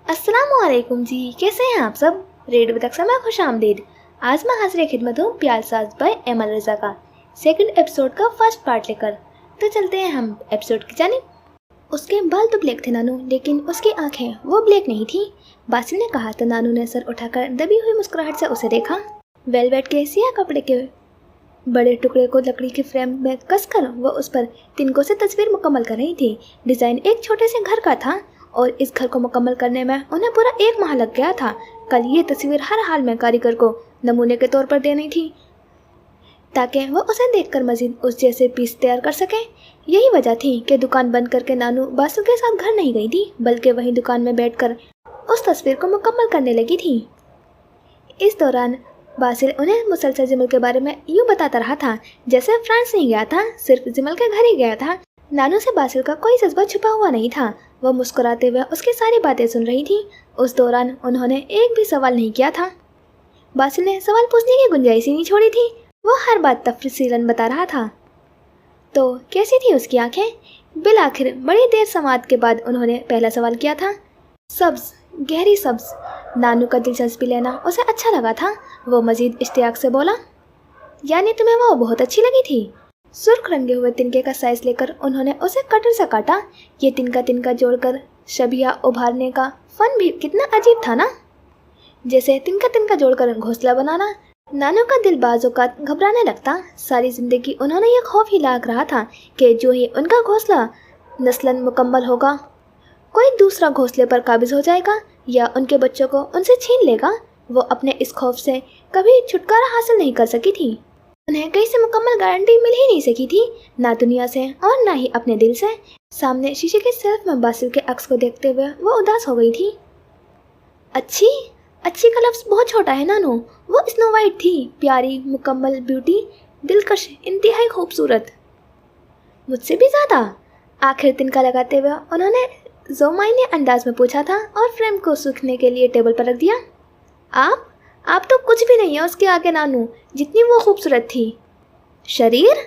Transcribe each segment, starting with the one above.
अस्सलामुअलैकुम जी, कैसे हैं आप सब। रेडियो तक समय खुश आमदीद। आज मैं हाजिर खिदमत हूँ प्यार साज बाय एमल रजा का सेकंड एपिसोड का फर्स्ट पार्ट लेकर। तो चलते हैं हम एपिसोड की जानिब। उसके बाल तो ब्लैक थे नानू, लेकिन उसकी आंखें वो ब्लैक नहीं थी। बासिल ने कहा तो नानू ने सर उठाकर दबी हुई मुस्कुराहट से उसे देखा। वेलवेट के सिया कपड़े के बड़े टुकड़े को लकड़ी के फ्रेम में कसकर वो उस पर तिनकों से तस्वीर मुकम्मल कर रही थी। डिज़ाइन एक छोटे से घर का था और इस घर को मुकम्मल करने में उन्हें पूरा 1 माह लग गया था। कल ये तस्वीर हर हाल में कारीगर को नमूने के तौर पर देनी थी ताकि वो उसे देखकर मजीद उस जैसे पीस तैयार कर सके। यही वजह थी कि दुकान बंद करके नानू बासु के साथ घर नहीं गई थी, बल्कि वहीं दुकान में बैठकर उस तस्वीर को मुकम्मल करने लगी थी। इस दौरान बासिल उन्हें मुसलसल जिमल के बारे में यूँ बताता रहा था जैसे फ्रांस नहीं गया था, सिर्फ जिमल के घर ही गया था। नानू से बासिल का कोई जज्बा छुपा हुआ नहीं था। वो मुस्कुराते हुए उसकी सारी बातें सुन रही थी। उस दौरान उन्होंने एक भी सवाल नहीं किया था। बासिल ने सवाल पूछने की गुंजाइश ही नहीं छोड़ी थी। वो हर बात तफसीलन बता रहा था। तो कैसी थी उसकी आंखें? बिल आखिर बड़ी देर समात के बाद उन्होंने पहला सवाल किया था। सब्ज, गहरी सब्ज। नानू का दिलचस्पी लेना उसे अच्छा लगा था। वो मजीद इश्तियाक से बोला, यानी तुम्हें वो बहुत अच्छी लगी थी? सुर्ख रंगे हुए तिनके का साइज लेकर उन्होंने उसे कटर से काटा। ये तिनका तिनका जोड़कर शबिया उभारने का फन भी कितना अजीब था ना, जैसे तिनका तिनका जोड़कर घोंसला बनाना। नानू का दिल बाज़ औक़ात घबराने लगता। सारी ज़िंदगी उन्होंने ये खौफ ही लाग रहा था कि जो ही उनका घोंसला नस्लन मुकम्मल होगा, कोई दूसरा घोंसले पर काबिज हो जाएगा या उनके बच्चों को उनसे छीन लेगा। वो अपने इस खौफ से कभी छुटकारा हासिल नहीं कर सकी थी। उन्हें कहीं से मुकम्मल गारंटी मिल ही नहीं सकी थी, ना दुनिया से और ना ही अपने दिल से। सामने शीशे के सेल्फ में बासिल के अक्स को देखते हुए वो उदास हो गई थी। अच्छी अच्छी का लफ्ज़ बहुत छोटा है नानू। वो स्नो वाइट थी, प्यारी, मुकम्मल ब्यूटी, दिलकश, इंतहाई खूबसूरत। मुझसे भी ज़्यादा? आखिर तिनका लगाते हुए उन्होंने ज़ोमाइने अंदाज में पूछा था और फ्रेम को सूखने के लिए टेबल पर रख दिया। आप तो कुछ भी नहीं है उसके आगे नानू, जितनी वो खूबसूरत थी। शरीर?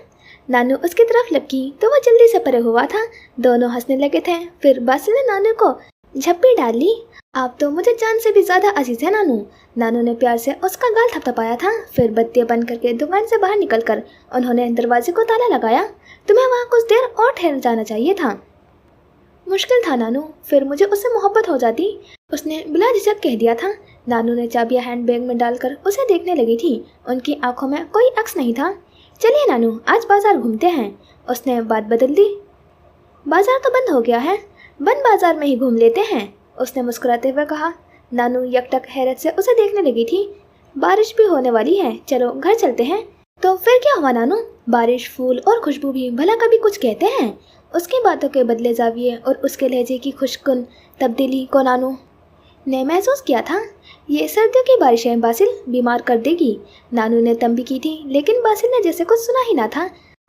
नानू उसकी तरफ लपकी तो वो जल्दी से परे हुआ था। दोनों हंसने लगे थे। फिर बासिल ने नानू को झप्पी डाली। आप तो मुझे जान से भी ज़्यादा अजीज है नानू। नानू ने प्यार से उसका गाल थपथपाया था। फिर बत्तियाँ बंद करके दुकान से बाहर निकलकर उन्होंने दरवाजे को ताला लगाया। तुम्हें वहाँ कुछ देर और ठहर जाना चाहिए था। मुश्किल था नानू, फिर मुझे उससे मोहब्बत हो जाती, उसने बिला झिझक कह दिया था। नानू ने चाबियां हैंडबैग में डालकर उसे देखने लगी थी। उनकी आंखों में कोई अक्स नहीं था। चलिए नानू, आज बाजार घूमते हैं। उसने बात बदल दी। बाजार तो बंद हो गया है, बंद बाजार में ही घूम लेते हैं, उसने मुस्कुराते हुए कहा। नानू यकटक हैरत से उसे देखने लगी थी। बारिश भी होने वाली है, चलो घर चलते हैं। तो फिर क्या हुआ नानू? बारिश, फूल और खुशबू भी भला कभी कुछ कहते हैं? उसकी बातों के बदले जाविये और उसके लहजे की खुशकुन तब्दीली को नानू ने महसूस किया था। ये सर्दियों की बारिशें बासिल बीमार कर देगी। नानू ने तंबी की थी, लेकिन बासिल ने जैसे कुछ सुना ही ना था।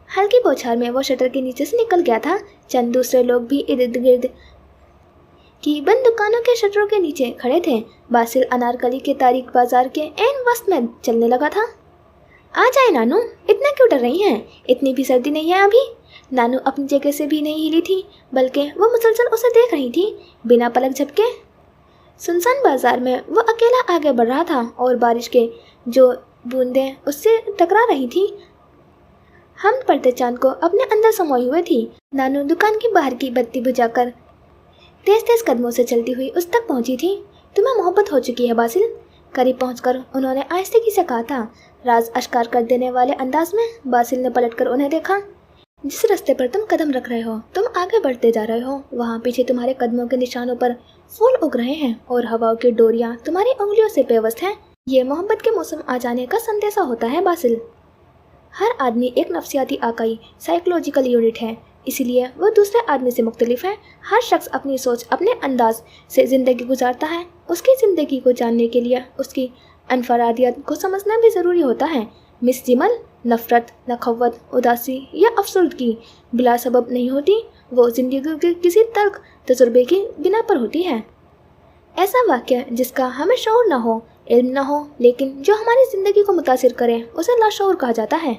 हल्की बौछार में वो शटर के नीचे से निकल गया था। चंद दूसरे लोग भी इर्द गिर्द की बंद दुकानों के शटरों के नीचे खड़े थे। बासिल अनारकली के तारीख बाजार के ऐन वस्त में चलने लगा था। आ जाए नानू, इतना क्यों डर रही हैं? इतनी भी सर्दी नहीं है अभी। नानू अपनी जगह से भी नहीं हिली थी, बल्कि वो मुसलसल उसे देख रही थी बिना पलक झपके। सुनसान बाजार में वो अकेला आगे बढ़ रहा था और बारिश के जो बूंदें उससे टकरा रही थी हम पड़ते चांद को अपने अंदर समोई हुए थी। नानू दुकान की बाहर की बत्ती बुझाकर तेज तेज कदमों से चलती हुई उस तक पहुंची थी। तुम्हें मोहब्बत हो चुकी है बासिल? करीब पहुंचकर उन्होंने आहिस्ते से कहा था, राज अश्कार कर देने वाले अंदाज में। बासिल ने पलटकर उन्हें देखा। जिस रास्ते पर तुम कदम रख रहे हो, तुम आगे बढ़ते जा रहे हो, वहाँ पीछे तुम्हारे कदमों के निशानों पर फूल उग रहे हैं और हवाओं की डोरियाँ तुम्हारी उंगलियों से पेवस्त हैं। ये मोहब्बत के मौसम आ जाने का संदेशा होता है बासिल। हर आदमी एक नफ्सियाती आकाई साइकोलॉजिकल यूनिट है, इसलिए वो दूसरे आदमी से मुख्तलिफ है। हर शख्स अपनी सोच, अपने अंदाज से ज़िंदगी गुजारता है। उसकी ज़िंदगी को जानने के लिए उसकी अनफरादियत को समझना भी ज़रूरी होता है। मिस जिमल, नफ़रत, नखवत, उदासी या अफसरदगी बिला सबब नहीं होती, वो ज़िंदगी के किसी तल्ख तजुर्बे की बिना पर होती है। ऐसा वाक़या जिसका हमें शऊर न हो, इल्म न हो, लेकिन जो हमारी ज़िंदगी को मुतासिर करे, उसे लाशऊर कहा जाता है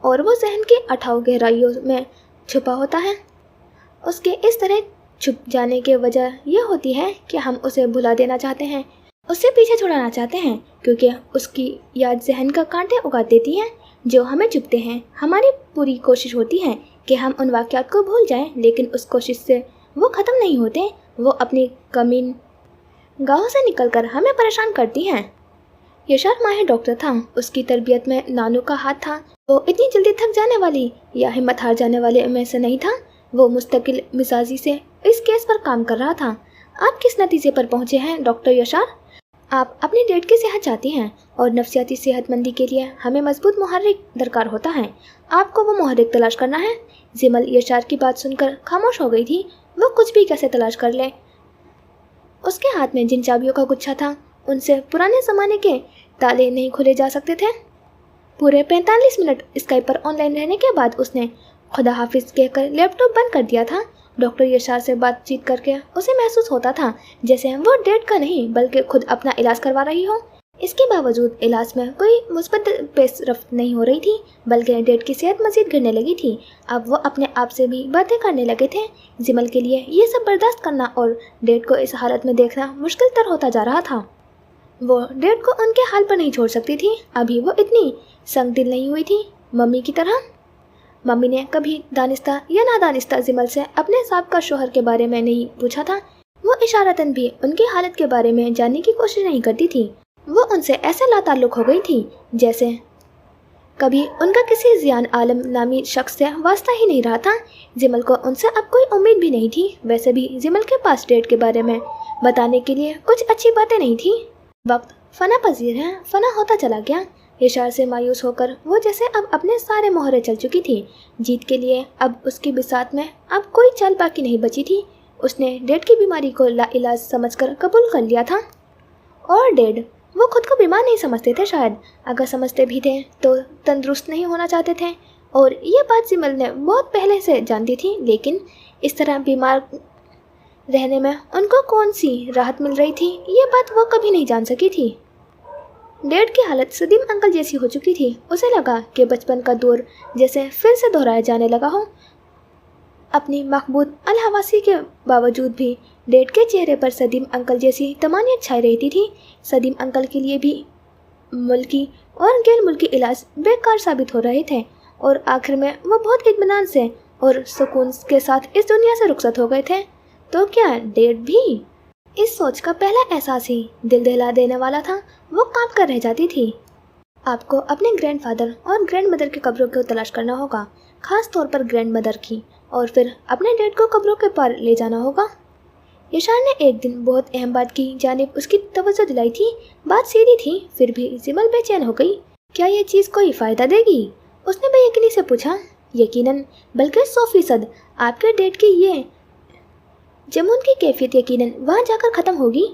और वो जहन की अठाऊ गहराइयों में छुपा होता है। उसके इस तरह छुप जाने की वजह यह होती है कि हम उसे भुला देना चाहते हैं, उससे पीछे छुड़ाना चाहते हैं, क्योंकि उसकी याद जहन का कांटे उगा देती है जो हमें चुभते हैं। हमारी पूरी कोशिश होती है कि हम उन वाक़यात को भूल जाएं, लेकिन उस कोशिश से वो ख़त्म नहीं होते। वो अपनी कमीन गाहों से निकलकर हमें परेशान करती हैं। यशार माहिर डॉक्टर था। उसकी तरबियत में नानू का हाथ था। वो इतनी जल्दी थक जाने वाली या हिम्मत हार जाने वाले में से नहीं था। वो मुस्तकिल मिजाजी से इस केस पर काम कर रहा था। आप किस नतीजे पर पहुंचे हैं डॉक्टर यशार? आप अपनी डेट की सेहत चाहती हैं और नफसियाती सेहतमंदी के लिए हमें मजबूत मुहर्रिक दरकार होता है। आपको वो मुहर्रिक तलाश करना है। जिमल यशार की बात सुनकर खामोश हो गई थी। वो कुछ भी कैसे तलाश कर ले। उसके हाथ में जिन चाबियों का गुच्छा था उनसे पुराने ज़माने के ताले नहीं खोले जा सकते थे। पूरे 45 मिनट स्काइप पर ऑनलाइन रहने के बाद उसने खुदा हाफिज़ कहकर लैपटॉप बंद कर दिया था। डॉक्टर यशार से बातचीत करके उसे महसूस होता था जैसे वो डेट का नहीं बल्कि खुद अपना इलाज करवा रही हो। इसके बावजूद इलाज में कोई मुस्बत पेशरफ्त नहीं हो रही थी, बल्कि डेट की सेहत मज़ीद गिरने लगी थी। अब वो अपने आप से भी बातें करने लगे थे। जिमल के लिए ये सब बर्दाश्त करना और डेट को इस हालत में देखना मुश्किल तर होता जा रहा था। वो डेट को उनके हाल पर नहीं छोड़ सकती थी। अभी वो इतनी संग दिल नहीं हुई थी मम्मी की तरह। मम्मी ने कभी दानिस्ता या नादानिस्ता जिमल से अपने साबका शोहर के बारे में नहीं पूछा था। वो इशारतन भी उनकी हालत के बारे में जानने की कोशिश नहीं करती थी। वो उनसे ऐसे लाताल्लुक हो गई थी जैसे कभी उनका किसी जियान आलम नामी शख्स से वास्ता ही नहीं रहा था। जिमल को उनसे अब कोई उम्मीद भी नहीं थी। वैसे भी जिमल के पास डेट के बारे में बताने के लिए कुछ अच्छी बातें नहीं थी। वक्त फना पजीर है, फना होता चला गया। यशार से मायूस होकर वो जैसे अब अपने सारे मोहरे चल चुकी थी। जीत के लिए अब उसकी बिसात में अब कोई चाल बाकी नहीं बची थी। उसने डेड की बीमारी को लाइलाज समझकर कबूल कर लिया था। और डेड वो खुद को बीमार नहीं समझते थे, शायद अगर समझते भी थे तो तंदुरुस्त नहीं होना चाहते थे। और ये बात जिमल ने बहुत पहले से जानती थी, लेकिन इस तरह बीमार रहने में उनको कौन सी राहत मिल रही थी ये बात वो कभी नहीं जान सकी थी। डेड की हालत सदीम अंकल जैसी हो चुकी थी। उसे लगा कि बचपन का दौर जैसे फिर से दोहराया जाने लगा हो। अपनी मकबूत अलहवासी के बावजूद भी डेड के चेहरे पर सदीम अंकल जैसी तमानियत छाई रहती थी। सदीम अंकल के लिए भी मुल्की और गैर मुल्की इलाज बेकार साबित हो रहे थे और आखिर में वो बहुत इत्मीनान से और सुकून के साथ इस दुनिया से रुखसत हो गए थे। तो क्या डेड भी? इस सोच का पहला एहसास ही दिल दहला देने वाला था। वो कांप कर रह जाती थी। आपको अपने ग्रैंडफादर और ग्रैंड मदर की कब्रों को तलाश करना होगा, खास तौर पर ग्रैंड मदर की, और फिर अपने डैड को कब्रों के पार ले जाना होगा। यशार ने एक दिन बहुत अहम बात की जानिब उसकी तवज्जो दिलाई थी। बात सीधी थी, फिर भी जिमल बेचैन हो गई। क्या ये चीज़ कोई फ़ायदा देगी? उसने बेयकीनी से पूछा। यकीनन, बल्कि 100%। आपके डैड की ये जमून की कैफियत यकीनन वहाँ जाकर ख़त्म होगी।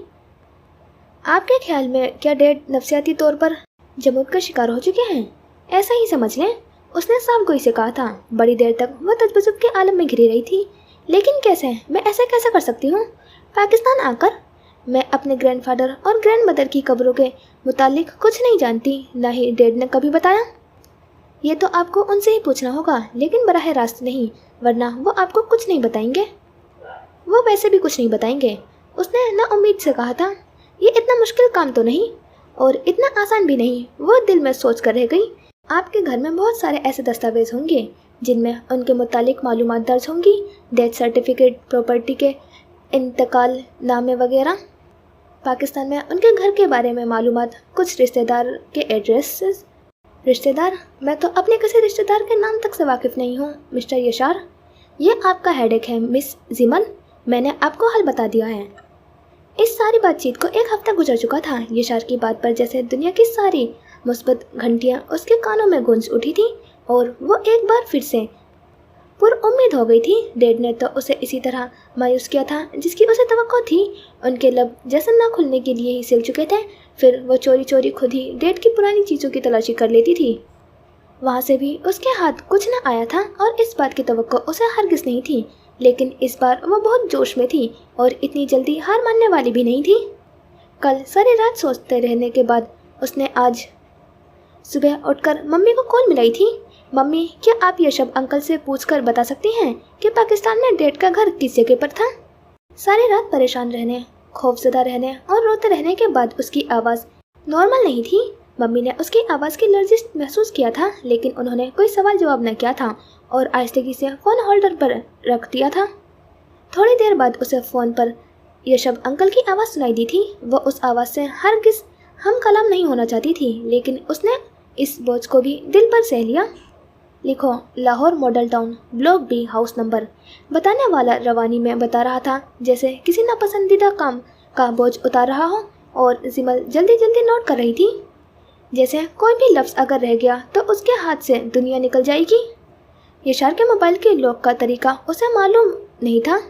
आपके ख्याल में क्या डैड नफसियाती तौर पर जमून का शिकार हो चुके हैं? ऐसा ही समझ लें, उसने साफ गोई से कहा था। बड़ी देर तक वो तजब्जुब के आलम में घिरी रही थी। लेकिन कैसे? मैं ऐसा कैसे कर सकती हूँ? पाकिस्तान आकर मैं अपने ग्रैंडफादर और ग्रैंड मदर की कब्रों के मुतालिक कुछ नहीं जानती, ना ही डैड ने कभी बताया। ये तो आपको उनसे ही पूछना होगा, लेकिन बराह रास्त नहीं, वरना वो आपको कुछ नहीं बताएंगे। वो वैसे भी कुछ नहीं बताएंगे, उसने ना उम्मीद से कहा था। ये इतना मुश्किल काम तो नहीं और इतना आसान भी नहीं, वो दिल में सोच कर रह गई। आपके घर में बहुत सारे ऐसे दस्तावेज होंगे जिनमें उनके मुतालिक मालूमात दर्ज होंगी, डेथ सर्टिफिकेट, प्रॉपर्टी के इंतकाल नामे वगैरह। पाकिस्तान में उनके घर के बारे में मालूमात, कुछ रिश्तेदार के एड्रेसेस। रिश्तेदार? मैं तो अपने किसी रिश्तेदार के नाम तक से वाकिफ़ नहीं हूँ मिस्टर यशार। ये आपका हेडेक है मिस जिमल, मैंने आपको हल बता दिया है। इस सारी बातचीत को एक हफ्ता गुजर चुका था। यशार की बात पर जैसे दुनिया की सारी मुस्बत घंटियाँ उसके कानों में गूंज उठी थी और वो एक बार फिर से पुरउम्मीद हो गई थी। डैड ने तो उसे इसी तरह मायूस किया था जिसकी उसे तवक्को थी। उनके लब जैसे ना खुलने के लिए ही सिल चुके थे। फिर वो चोरी चोरी खुद ही डैड की पुरानी चीज़ों की तलाशी कर लेती थी। वहाँ से भी उसके हाथ कुछ न आया था और इस बात की तवक्को उसे हरगिज़ नहीं थी। लेकिन इस बार वो बहुत जोश में थी और इतनी जल्दी हार मानने वाली भी नहीं थी। कल सारी रात सोचते रहने के बाद उसने आज सुबह उठकर मम्मी को कॉल मिलाई थी। मम्मी, क्या आप ये शब अंकल से पूछकर बता सकती हैं कि पाकिस्तान में डैड का घर किस जगह पर था? सारी रात परेशान रहने, खौफजदा रहने और रोते रहने के बाद उसकी आवाज़ नॉर्मल नहीं थी। मम्मी ने उसकी आवाज़ की लर्जिश महसूस किया था, लेकिन उन्होंने कोई सवाल जवाब न किया था और आहिस्तगी से फ़ोन होल्डर पर रख दिया था। थोड़ी देर बाद उसे फ़ोन पर यशब अंकल की आवाज़ सुनाई दी थी। वो उस आवाज़ से हरगिज़ हम कलाम नहीं होना चाहती थी, लेकिन उसने इस बोझ को भी दिल पर सह लिया। लिखो, Lahore model town, block B, house number. बताने वाला रवानी में बता रहा था जैसे किसी नापसंदीदा काम का बोझ उतार रहा हो, और जिमल जल्दी जल्दी नोट कर रही थी, जैसे कोई भी लफ्ज़ अगर रह गया तो उसके हाथ से दुनिया निकल जाएगी। यशार के मोबाइल के लॉक का तरीका उसे मालूम नहीं था।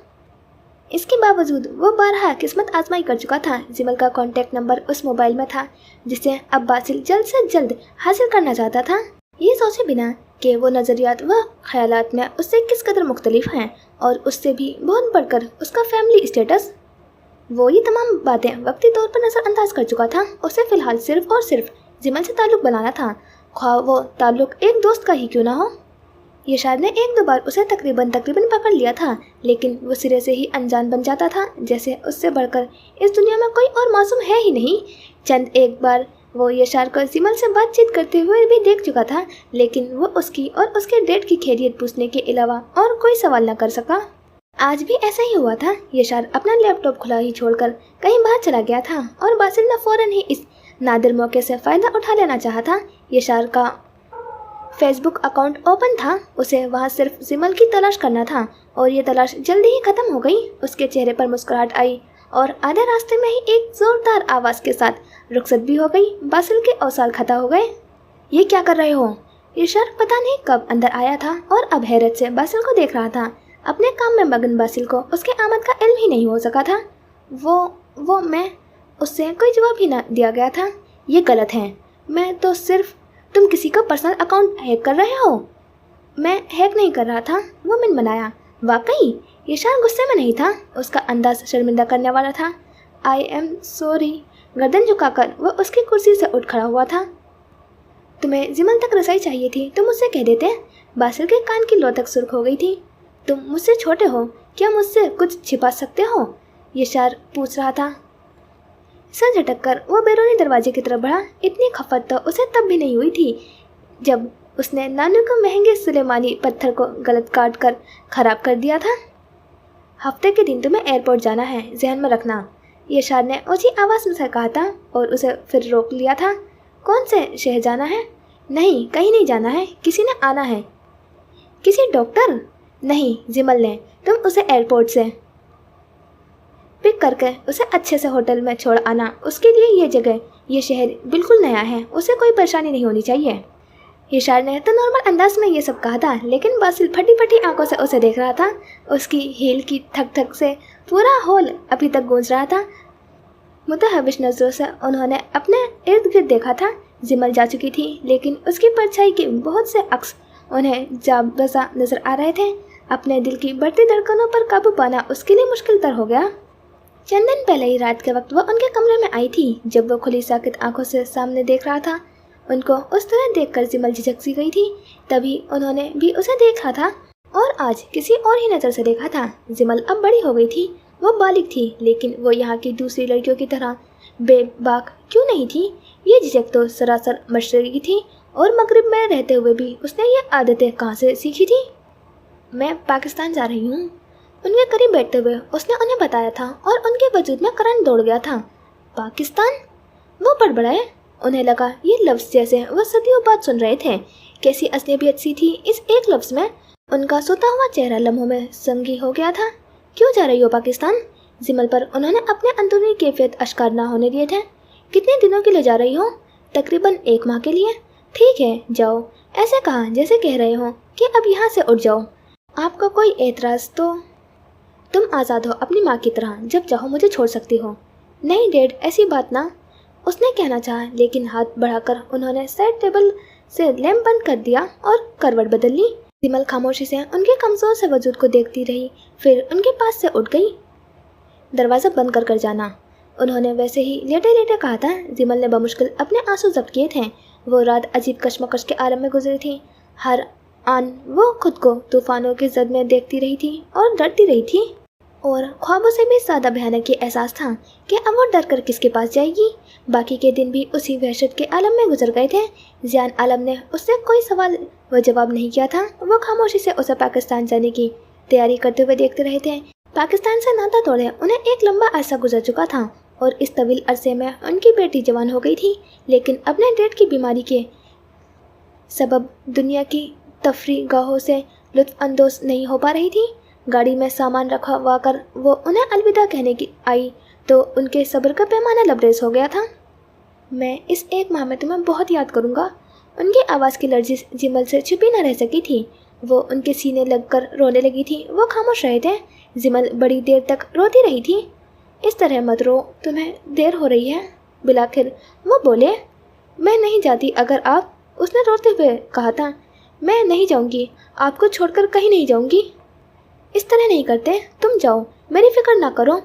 इसके बावजूद वो बारहा किस्मत आजमाई कर चुका था। जिमल का कॉन्टैक्ट नंबर उस मोबाइल में था जिसे अब बासिल जल्द से जल्द हासिल करना चाहता था, ये सोचे बिना कि वो नज़रियात व ख्यालात में उससे किस कदर मुख्तलिफ हैं, और उससे भी बहुत बढ़कर उसका फैमिली स्टेटस। वो ये तमाम बातें वक्ती तौर पर नज़रअंदाज कर चुका था। उसे फ़िलहाल सिर्फ़ और सिर्फ जिमल से ताल्लुक़ बनाना था, ख्वाह वो ताल्लुक़ एक दोस्त का ही क्यों ना हो। यशार ने एक दो बार उसे तकरीबन पकड़ लिया था, लेकिन वो सिरे से ही अनजान बन जाता था, जैसे उससे बढ़कर इस दुनिया में कोई और मासूम है ही नहीं। चंद एक बार वो यशार को जिमल से बातचीत करते हुए भी देख चुका था, लेकिन वो उसकी और उसके डेट की खैरियत पूछने के अलावा और कोई सवाल न कर सका। आज भी ऐसा ही हुआ था। यशार अपना लैपटॉप खुला ही छोड़कर कहीं बाहर चला गया था, और बासिल ने फ़ौरन ही इस नादिर मौके से फ़ायदा उठा लेना चाहा था। यशार का फेसबुक अकाउंट ओपन था, उसे वहाँ सिर्फ जिमल की तलाश करना था, और ये तलाश जल्दी ही ख़त्म हो गई। उसके चेहरे पर मुस्कुराहट आई और आधे रास्ते में ही एक ज़ोरदार आवाज़ के साथ रुखसत भी हो गई। बासिल के औसाल खता हो गए। ये क्या कर रहे हो? यशार पता नहीं कब अंदर आया था और अब हैरत से बासिल को देख रहा था। अपने काम में मगन बासिल को उसके आमद का इल्म ही नहीं हो सका था। वो मैं उससे कोई जवाब ही ना दिया गया था। ये गलत है, मैं तो सिर्फ तुम किसी का पर्सनल अकाउंट हैक कर रहे हो। मैं हैक नहीं कर रहा था, वो मैंने बनाया। वाकई? यशार गुस्से में नहीं था, उसका अंदाज शर्मिंदा करने वाला था। I am sorry. गर्दन झुकाकर वो उसकी कुर्सी से उठ खड़ा हुआ था। तुम्हें जिमल तक रसाई चाहिए थी तो मुझसे कह देते। बासिल के कान की लो तक सुर्ख हो गई थी। तुम मुझसे छोटे हो, क्या मुझसे कुछ छिपा सकते हो? यशार पूछ रहा था। सर झटक कर वो बैरूनी दरवाजे की तरफ बढ़ा। इतनी खफत तो उसे तब भी नहीं हुई थी जब उसने नानू को महंगे सुलेमानी पत्थर को गलत काट कर ख़राब कर दिया था। हफ्ते के दिन तुम्हें एयरपोर्ट जाना है, जहन में रखना, यशार ने ऊंची आवाज़ में से कहा था, और उसे फिर रोक लिया था। कौन से शहर जाना है? नहीं, कहीं नहीं जाना है, किसी ने आना है। किसी डॉक्टर? नहीं, जिमल ने। तुम उसे एयरपोर्ट से पिक करके उसे अच्छे से होटल में छोड़ आना। उसके लिए ये जगह, ये शहर बिल्कुल नया है, उसे कोई परेशानी नहीं होनी चाहिए। यशार ने तो नॉर्मल अंदाज में ये सब कहा था, लेकिन बासिल फटी फटी आंखों से उसे देख रहा था। उसकी हील की थक थक से पूरा हॉल अभी तक गूंज रहा था। मुतहविश नज़रों से उन्होंने अपने इर्द गिर्द देखा था। जिमल जा चुकी थी, लेकिन उसकी परछाई के बहुत से अक्स उन्हें जाबसा नजर आ रहे थे। अपने दिल की बढ़ती धड़कनों पर काबू पाना उसके लिए मुश्किल तर हो गया। चंद दिन पहले ही रात के वक्त वो उनके कमरे में आई थी। जब वो खुली साकित आंखों से सामने देख रहा था, उनको उस तरह देखकर जिमल झिझक सी गई थी। तभी उन्होंने भी उसे देखा था, और आज किसी और ही नज़र से देखा था। जिमल अब बड़ी हो गई थी, वो बालिग थी, लेकिन वो यहाँ की दूसरी लड़कियों की तरह बेबाक क्यों नहीं थी। ये झिझक तो सरासर मशरकी थी, और मगरिब में रहते हुए भी उसने ये आदतें कहाँ से सीखी थी। मैं पाकिस्तान जा रही हूँ, उनके करीब बैठते हुए उसने उन्हें बताया था, और उनके वजूद में करंट दौड़ गया था। पाकिस्तान? वो बड़बड़ाए। उन्हें लगा ये लफ्ज़ जैसे वो सदियों बाद सुन रहे थे। कैसी अजनबियत सी थी इस एक लफ्ज़ में। उनका सोता हुआ चेहरा लम्हों में संगी हो गया था। क्यों जा रही हो पाकिस्तान? जिमल पर उन्होंने अपने अंदरूनी कैफियत अश्कार ना होने दिए थे। कितने दिनों के लिए जा रही हो? तकरीबन 1 माह के लिए। ठीक है, जाओ। ऐसे कहा जैसे कह रहे हो कि अब यहाँ से उठ जाओ। आपका कोई एतराज़ तो? तुम आज़ाद हो अपनी माँ की तरह, जब चाहो मुझे छोड़ सकती हो। नहीं डैड, ऐसी बात ना, उसने कहना चाहा, लेकिन हाथ बढ़ाकर उन्होंने साइड टेबल से लैंप बंद कर दिया और करवट बदल ली। जिमल खामोशी से उनके कमज़ोर से वजूद को देखती रही, फिर उनके पास से उठ गई। दरवाज़ा बंद कर जाना, उन्होंने वैसे ही लेटे लेटे कहा था। जिमल ने बमुश्किल अपने आंसू जब्त किए थे। वो रात अजीब कश्मकश के आलम में गुजरी थी। हर आन वो खुद को तूफानों की जद में देखती रही थी और डरती रही थी। और ख्वाबों से भी ज़्यादा भयानक ये एहसास था कि अब वो डर कर किसके पास जाएगी। बाकी के दिन भी उसी वहशत के आलम में गुजर गए थे। जियान आलम ने उससे कोई सवाल व जवाब नहीं किया था। वो खामोशी से उसे पाकिस्तान जाने की तैयारी करते हुए देखते रहे थे। पाकिस्तान से नाता तोड़े उन्हें एक लंबा अरसा गुजर चुका था और इस तवील अरसे में उनकी बेटी जवान हो गई थी, लेकिन अपने डेड की बीमारी के सबब दुनिया की तफरी गाहों से लुत्फ अंदोज नहीं हो पा रही थी। गाड़ी में सामान रखा हुआ कर वो उन्हें अलविदा कहने की आई तो उनके सब्र का पैमाना लबरेज हो गया था। मैं इस एक माह में तुम्हें बहुत याद करूँगा। उनकी आवाज़ की लर्जिश जिमल से छिपी न रह सकी थी। वो उनके सीने लगकर रोने लगी थी। वो खामोश रहे थे। जिमल बड़ी देर तक रोती रही थी। इस तरह मत रो, तुम्हें देर हो रही है। बिलाखिर वो बोले, मैं नहीं जाती अगर आप, उसने रोते हुए कहा था। मैं नहीं जाऊंगी, आपको छोड़कर कहीं नहीं जाऊंगी। इस तरह नहीं करते, तुम जाओ, मेरी फिक्र ना करो,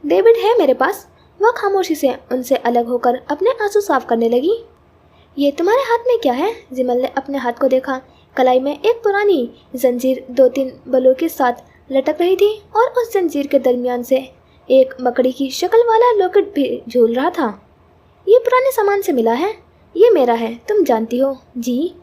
डेविड है मेरे पास। वह खामोशी से उनसे अलग होकर अपने आंसू साफ करने लगी। ये तुम्हारे हाथ में क्या है? जिमल ने अपने हाथ को देखा। कलाई में एक पुरानी जंजीर 2-3 बलों के साथ लटक रही थी और उस जंजीर के दरमियान से एक मकड़ी की शक्ल वाला लॉकेट भी झूल रहा था। ये पुराने सामान से मिला है, ये मेरा है, तुम जानती हो। जी,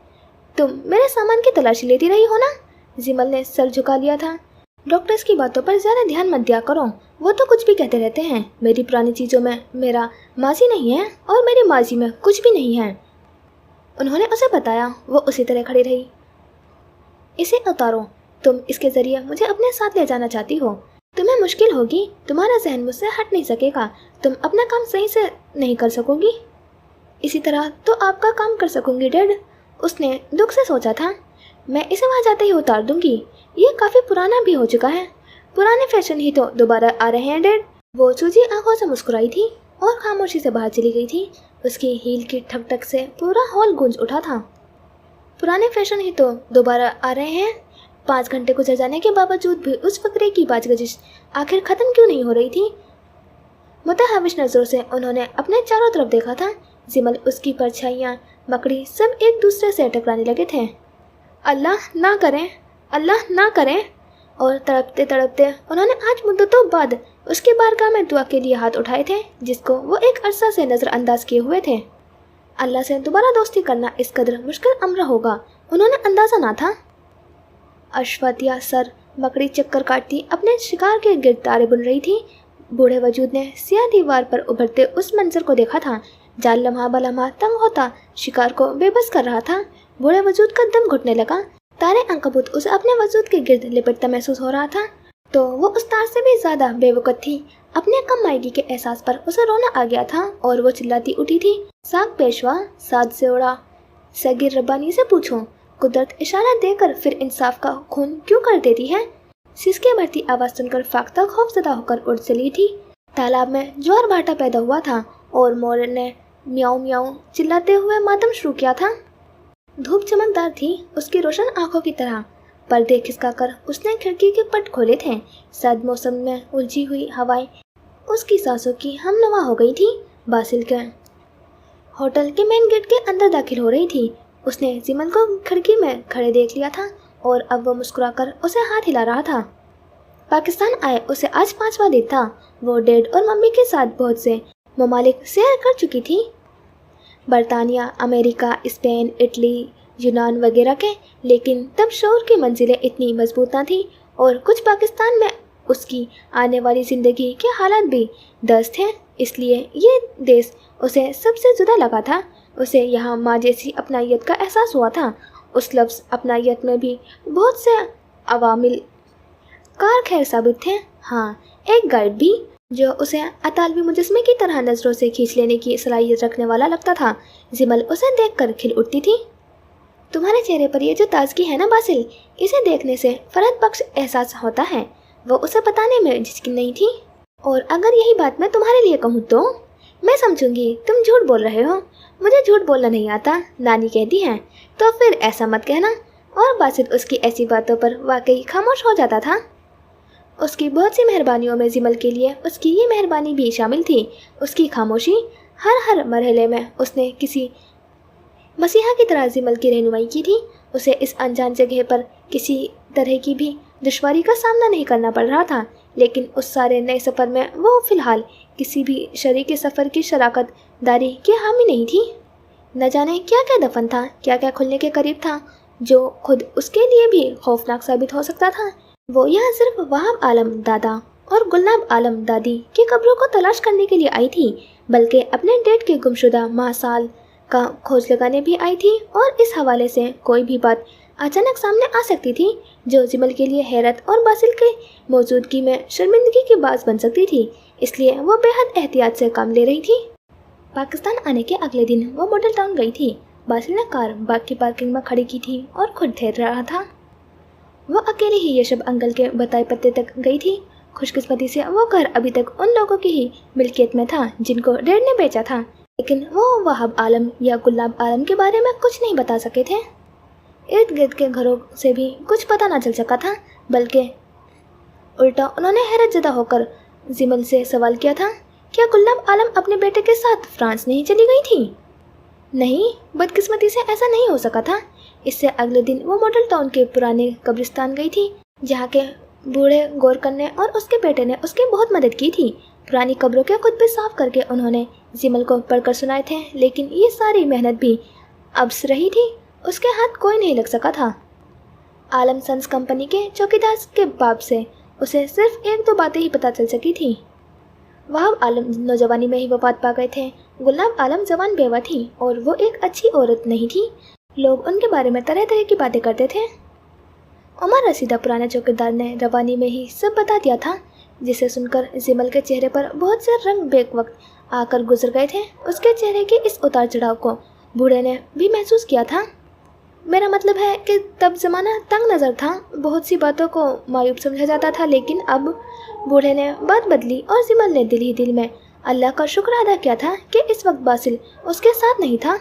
तुम मेरे सामान की तलाशी लेती रही हो ना? जिमल ने सर झुका लिया था। डॉक्टर्स की बातों पर ज़्यादा ध्यान मत दिया करो, वो तो कुछ भी कहते रहते हैं। मेरी पुरानी चीज़ों में मेरा माजी नहीं है और मेरी माजी में कुछ भी नहीं है। उन्होंने उसे बताया। वो उसी तरह खड़ी रही। इसे उतारो, तुम इसके ज़रिए मुझे अपने साथ ले जाना चाहती हो। तुम्हें मुश्किल होगी, तुम्हारा जहन मुझसे हट नहीं सकेगा, तुम अपना काम सही से नहीं कर सकोगी। इसी तरह तो आपका काम कर सकूंगी डैड, उसने दुख से सोचा था। मैं इसे वहाँ जाते ही उतार दूंगी, ये काफ़ी पुराना भी हो चुका है। पुराने फैशन ही तो दोबारा आ रहे हैं डैड। वो सूजी आंखों से मुस्कुराई थी और खामोशी से बाहर चली गई थी। उसकी हील की ठक ठक से पूरा हॉल गूंज उठा था। पुराने फैशन ही तो दोबारा आ रहे हैं। 5 घंटे गुजर जाने के बावजूद भी उस फकरे की बाजगजिश आखिर ख़त्म क्यों नहीं हो रही थी? मुतहाविश नज़रों से उन्होंने अपने चारों तरफ देखा था। जिमल, उसकी परछाइयाँ, मकड़ी सब एक दूसरे से टकराने लगे थे। अल्लाह ना करें, अल्लाह ना करें। और तड़पते तड़पते उन्होंने आज मुद्दतों बाद उसकी बारगाह में दुआ के लिए हाथ उठाए थे, जिसको वो एक अरसा से नज़रअंदाज किए हुए थे। अल्लाह से दोबारा दोस्ती करना इस कदर मुश्किल अम्र होगा, उन्होंने अंदाज़ा ना था। अश्वतिया सर मकड़ी चक्कर काटती अपने शिकार के गिर्द तारे बुन रही थी। बूढ़े वजूद ने सियाह दीवार पर उभरते उस मंजर को देखा था। जाल लम्हा बलम्हा तंग होता शिकार को बेबस कर रहा था। बूढ़े वजूद का दम घुटने लगा। तारे अंकबूत उसे अपने वजूद के गिर्द लिपटता महसूस हो रहा था, तो वो उस तार से भी ज़्यादा बेवकूफ़ थी। अपने कम मायगी के एहसास पर उसे रोना आ गया था और वो चिल्लाती उठी थी। साग पेशवा, साद से उड़ा, सगीर रब्बानी से पूछो, कुदरत इशारा देकर फिर इंसाफ का खून क्यों कर देती है? सिसके भरती आवाज़ सुनकर फाख्ता खौफज़दा होकर उड़ चली थी। तालाब में ज्वार भाटा पैदा हुआ था और मोर ने म्याऊं म्याऊं चिल्लाते हुए मातम शुरू किया था। धूप चमकदार थी उसकी रोशन आंखों की तरह। पर्दे खिसकाकर उसने खिड़की के पट खोले थे। सर्द मौसम में उलझी हुई हवाएं उसकी सांसों की हमनवा हो गई थी। बासिल के होटल के मेन गेट के अंदर दाखिल हो रही थी। उसने जिमल को खिड़की में खड़े देख लिया था और अब वो मुस्कुराकर उसे हाथ हिला रहा था। पाकिस्तान आए उसे आज 5वां दिन था। वो डैड और मम्मी के साथ बहुत से ममालिक सैर कर चुकी थी, बरतानिया, अमेरिका, स्पेन, इटली, यूनान वगैरह के। लेकिन तब शौर की मंजिलें इतनी मजबूत न थी और कुछ पाकिस्तान में उसकी आने वाली ज़िंदगी के हालात भी दस्त थे। इसलिए ये देश उसे सबसे जुदा लगा था। उसे यहाँ माँ जैसी अपनायत का एहसास हुआ था। उस लफ्ज़ अपनायत में भी बहुत से अवामिल कार खैर साबित थे। हाँ, एक गाइड भी जो उसे अतालवी मुजस्मे की तरह नज़रों से खींच लेने की सलाहियत रखने वाला लगता था। जिमल उसे देखकर खिल उठती थी। तुम्हारे चेहरे पर ये जो ताजगी है ना बासिल, इसे देखने से फरहत बख्श एहसास होता है। वो उसे बताने में झिझकी नहीं थी। और अगर यही बात मैं तुम्हारे लिए कहूँ तो मैं समझूंगी तुम झूठ बोल रहे हो। मुझे झूठ बोलना नहीं आता, नानी कहती हैं। तो फिर ऐसा मत कहना। और बासिल उसकी ऐसी बातों पर वाकई खामोश हो जाता था। उसकी बहुत सी मेहरबानियों में जिमल के लिए उसकी ये मेहरबानी भी शामिल थी। उसकी खामोशी हर मरहले में उसने किसी मसीहा की तरह जिमल की रहनुमाई की थी। उसे इस अनजान जगह पर किसी तरह की भी दुश्वारी का सामना नहीं करना पड़ रहा था, लेकिन उस सारे नए सफ़र में वो फ़िलहाल किसी भी शरीके सफ़र की शराकत दारी की हामी नहीं थी। न जाने क्या क्या दफन था, क्या क्या खुलने के करीब था, जो खुद उसके लिए भी खौफनाक साबित हो सकता था। वो यहाँ सिर्फ वहाब आलम दादा और गुलनाब आलम दादी की कब्रों को तलाश करने के लिए आई थी, बल्कि अपने डेड के गुमशुदा मासाल का खोज लगाने भी आई थी। और इस हवाले से कोई भी बात अचानक सामने आ सकती थी जो जिमल के लिए हैरत और बासिल के मौजूदगी में शर्मिंदगी की बात बन सकती थी, इसलिए वो बेहद एहतियात से काम ले रही थी। पाकिस्तान आने के अगले दिन वो मॉडल टाउन गई थी। बासिल ने कार बाग की पार्किंग में खड़ी की थी और खुद ठहर रहा था। वो अकेले ही यशब अंकल के बताए पत्ते तक गई थी। खुशकिस्मती से वो घर अभी तक उन लोगों की ही मिल्कियत में था जिनको डैड ने बेचा था, लेकिन वो वहाब आलम या गुलाब आलम के बारे में कुछ नहीं बता सके थे। इर्द गिर्द के घरों से भी कुछ पता न चल सका था, बल्कि उल्टा उन्होंने हैरत ज़दा होकर जिमल से सवाल किया था, क्या गुलाब आलम अपने बेटे के साथ फ्रांस नहीं चली गई थी? नहीं, बदकिस्मती से ऐसा नहीं हो सका था। इससे अगले दिन वो मॉडल टाउन के पुराने कब्रिस्तान गई थी, जहाँ के बूढ़े गौर करने और उसके बेटे ने उसकी बहुत मदद की थी। पुरानी कब्रों के खुतबे साफ करके उन्होंने जिमल को पढ़कर सुनाए थे, लेकिन ये सारी मेहनत भी अब्स रही थी। उसके हाथ कोई नहीं लग सका था। आलम सन्स कंपनी के चौकीदार के बाप से उसे सिर्फ एक दो बातें ही पता चल सकी थी। वहाब आलम नौजवानी में ही वफात पा गए थे। गुलाब आलम जवान बेवा थी और वो एक अच्छी औरत नहीं थी। लोग उनके बारे में तरह तरह की बातें करते थे। उमर रसीदा पुराने चौकीदार ने रवानी में ही सब बता दिया था, जिसे सुनकर जिमल के चेहरे पर बहुत से रंग बेक वक्त आकर गुजर गए थे। उसके चेहरे के इस उतार चढ़ाव को बूढ़े ने भी महसूस किया था। मेरा मतलब है कि तब ज़माना तंग नज़र था, बहुत सी बातों को मायूब समझा जाता था, लेकिन अब बूढ़े ने बात बदली और जिमल ने दिल ही दिल में अल्लाह का शुक्र अदा किया था कि इस वक्त बासिल उसके साथ नहीं था,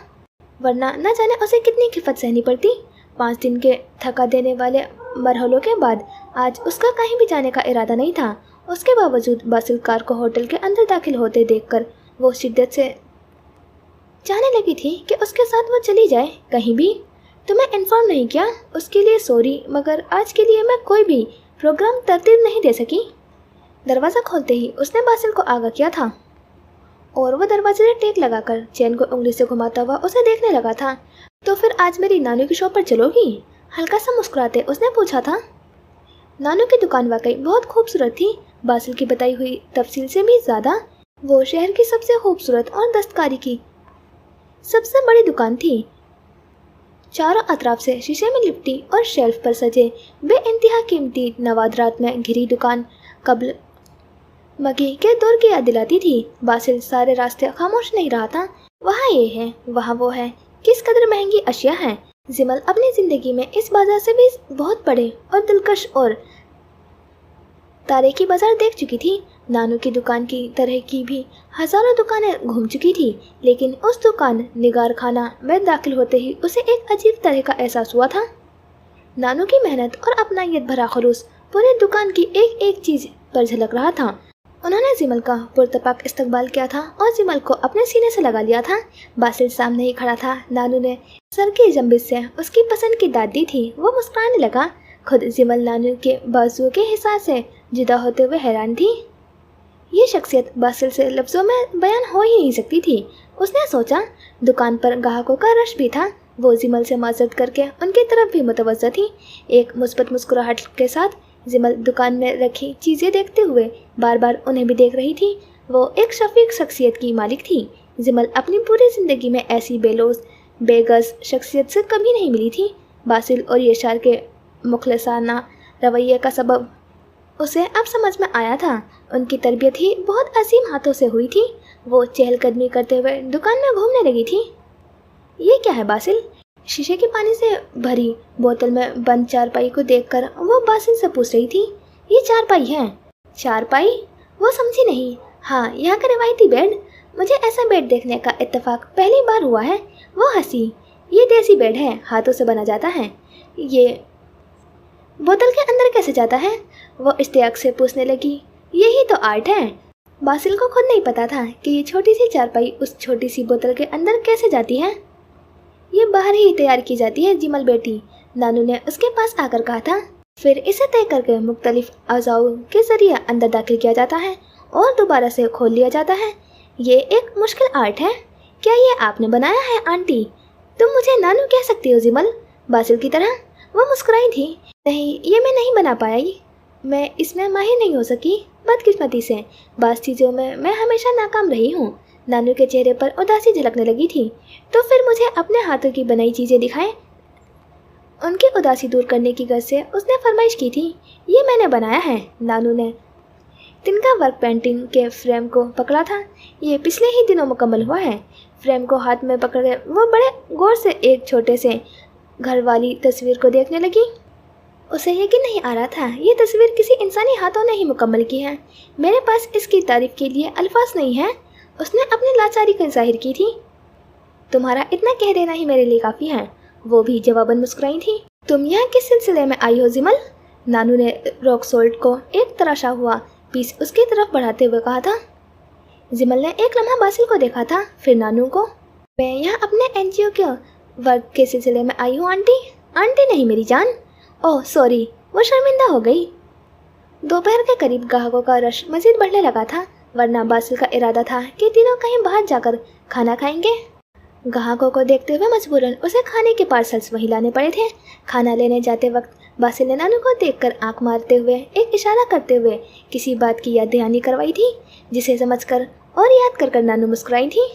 वरना न जाने उसे कितनी खिफत सहनी पड़ती। 5 दिन के थका देने वाले मरहलों के बाद आज उसका कहीं भी जाने का इरादा नहीं था। उसके बावजूद बासिल कार को होटल के अंदर दाखिल होते देखकर वो शिद्दत से चाहने लगी थी कि उसके साथ वो चली जाए कहीं भी। तुम्हें इन्फॉर्म नहीं किया, उसके लिए सॉरी, मगर आज के लिए मैं कोई भी प्रोग्राम तरतीब नहीं दे सकी। दरवाज़ा खोलते ही उसने बासिल को आगाह किया था और वो दरवाजे से टेक लगाकर चैन को उंगली से घुमाता हुआ उसे देखने लगा था। तो फिर आज मेरी नानू की शॉप पर चलोगी? हल्का सा मुस्कुराते उसने पूछा था। नानू की दुकान वाकई बहुत खूबसूरत थी। बासिल की बताई हुई तफसील से भी ज़्यादा वो शहर की सबसे खूबसूरत और दस्तकारी की सबसे बड़ी दुकान थी। चारों अतराफ से शीशे में लिपटी और शेल्फ पर सजे बेइंतहा कीमती नवादरात में घिरी दुकान कब्ल मगी के दौर की याद दिलाती थी। बासिल सारे रास्ते खामोश नहीं रहा था। वहाँ ये है, वहाँ वो है, किस कदर महंगी अशिया है। जिमल अपनी ज़िंदगी में इस बाजार से भी बहुत बड़े और दिलकश और तारीखी बाजार देख चुकी थी। नानू की दुकान की तरह की भी हज़ारों दुकानें घूम चुकी थी, लेकिन उस दुकान निगार खाना में दाखिल होते ही उसे एक अजीब तरह का एहसास हुआ था। नानू की मेहनत और अपनायत भरा खलूस पूरी दुकान की एक एक चीज़ पर झलक रहा था। उन्होंने जिमल का पुरतपाक इस्तकबाल किया था और जिमल को अपने सीने से लगा लिया था। बासिल सामने ही खड़ा था। नानू ने सर की जंबिश से उसकी पसंद की दाद दी थी। वो मुस्कुराने लगा। खुद जिमल नानू के बाजुओं के हिसाब से जुदा होते हुए हैरान थी। ये शख्सियत बासिल से लफ्ज़ों में बयान हो ही नहीं सकती थी। उसने सोचा, दुकान पर ग्राहकों का रश भी था। वो जिमल से माजरत करके उनकी तरफ भी मुतवज्जा थी। एक मुस्बत मुस्कुराहट के साथ जिमल दुकान में रखी चीज़ें देखते हुए बार बार उन्हें भी देख रही थी। वो एक शफीक शख्सियत की मालिक थी। जिमल अपनी पूरी ज़िंदगी में ऐसी बेलोस बेगस शख्सियत से कभी नहीं मिली थी। बासिल और यशार के मुखलसाना रवैये का सबब उसे अब समझ में आया था। उनकी तरबियत ही बहुत अजीम हाथों से हुई थी। वो चहलकदमी करते हुए दुकान में घूमने लगी थी। ये क्या है बासिल? शीशे के पानी से भरी बोतल में बंद चारपाई को देखकर वो बासिल से पूछ रही थी। ये चारपाई है? चारपाई? वो समझी नहीं। हाँ, यहाँ का रिवायती बेड। मुझे ऐसा बेड देखने का इत्तेफाक पहली बार हुआ है। वो हंसी। ये देसी बेड है, हाथों से बना जाता है। ये बोतल के अंदर कैसे जाता है? वो इश्तियाक से पूछने लगी। यही तो आर्ट है। बासिल को खुद नहीं पता था कि ये छोटी सी चारपाई उस छोटी सी बोतल के अंदर कैसे जाती है। ये बाहर ही तैयार की जाती है जिमल बेटी, नानू ने उसके पास आकर कहा था। फिर इसे तय करके मुख्तलिफ अज़ाओं के ज़रिए अंदर दाखिल किया जाता है और दोबारा से खोल लिया जाता है। ये एक मुश्किल आर्ट है। क्या ये आपने बनाया है आंटी? तुम मुझे नानू कह सकती हो जिमल, बासिल की तरह। वो मुस्कुराई थी। नहीं, ये मैं नहीं बना पाई। मैं इसमें माहिर नहीं हो सकी। बदकिस्मती से बास चीज़ों में मैं हमेशा नाकाम रही हूँ। नानू के चेहरे पर उदासी झलकने लगी थी। तो फिर मुझे अपने हाथों की बनाई चीज़ें दिखाएं। उनकी उदासी दूर करने की गर्ज से उसने फरमाइश की थी। ये मैंने बनाया है। नानू ने तिनका वर्क पेंटिंग के फ्रेम को पकड़ा था। ये पिछले ही दिनों मुकम्मल हुआ है। फ्रेम को हाथ में पकड़ कर वो बड़े गौर से एक छोटे से घर वाली तस्वीर को देखने लगी। उसे यकीन नहीं आ रहा था ये तस्वीर किसी इंसानी हाथों ने ही मुकम्मल की है। मेरे पास इसकी तारीफ के लिए अल्फाज नहीं है। उसने अपनी लाचारी को जाहिर की थी। तुम्हारा इतना कह देना ही मेरे लिए काफ़ी है, वो भी जवाबन मुस्कुराई थी। तुम यहाँ किस सिलसिले में आई हो जिमल? नानू ने रॉक सोल्ट को एक तराशा हुआ पीस उसकी तरफ बढ़ाते हुए कहा था। जिमल ने एक लम्हा बासिल को देखा था, फिर नानू को। मैं यहाँ अपने एनजीओ के वर्क के सिलसिले में आई हूँ आंटी। आंटी नहीं मेरी जान। ओह सॉरी, वो शर्मिंदा हो गई। दोपहर के करीब ग्राहकों का रश मजीद बढ़ने लगा था, वरना बासिल का इरादा था कि तीनों कहीं बाहर जाकर खाना खाएंगे। ग्राहकों को देखते हुए मजबूरन उसे खाने के पार्सल्स वहीं लाने पड़े थे। खाना लेने जाते वक्त बासिल ने नानू को देखकर आंख मारते हुए एक इशारा करते हुए किसी बात की याद दहानी करवाई थी, जिसे समझकर और याद कर नानू मुस्कुराई थी।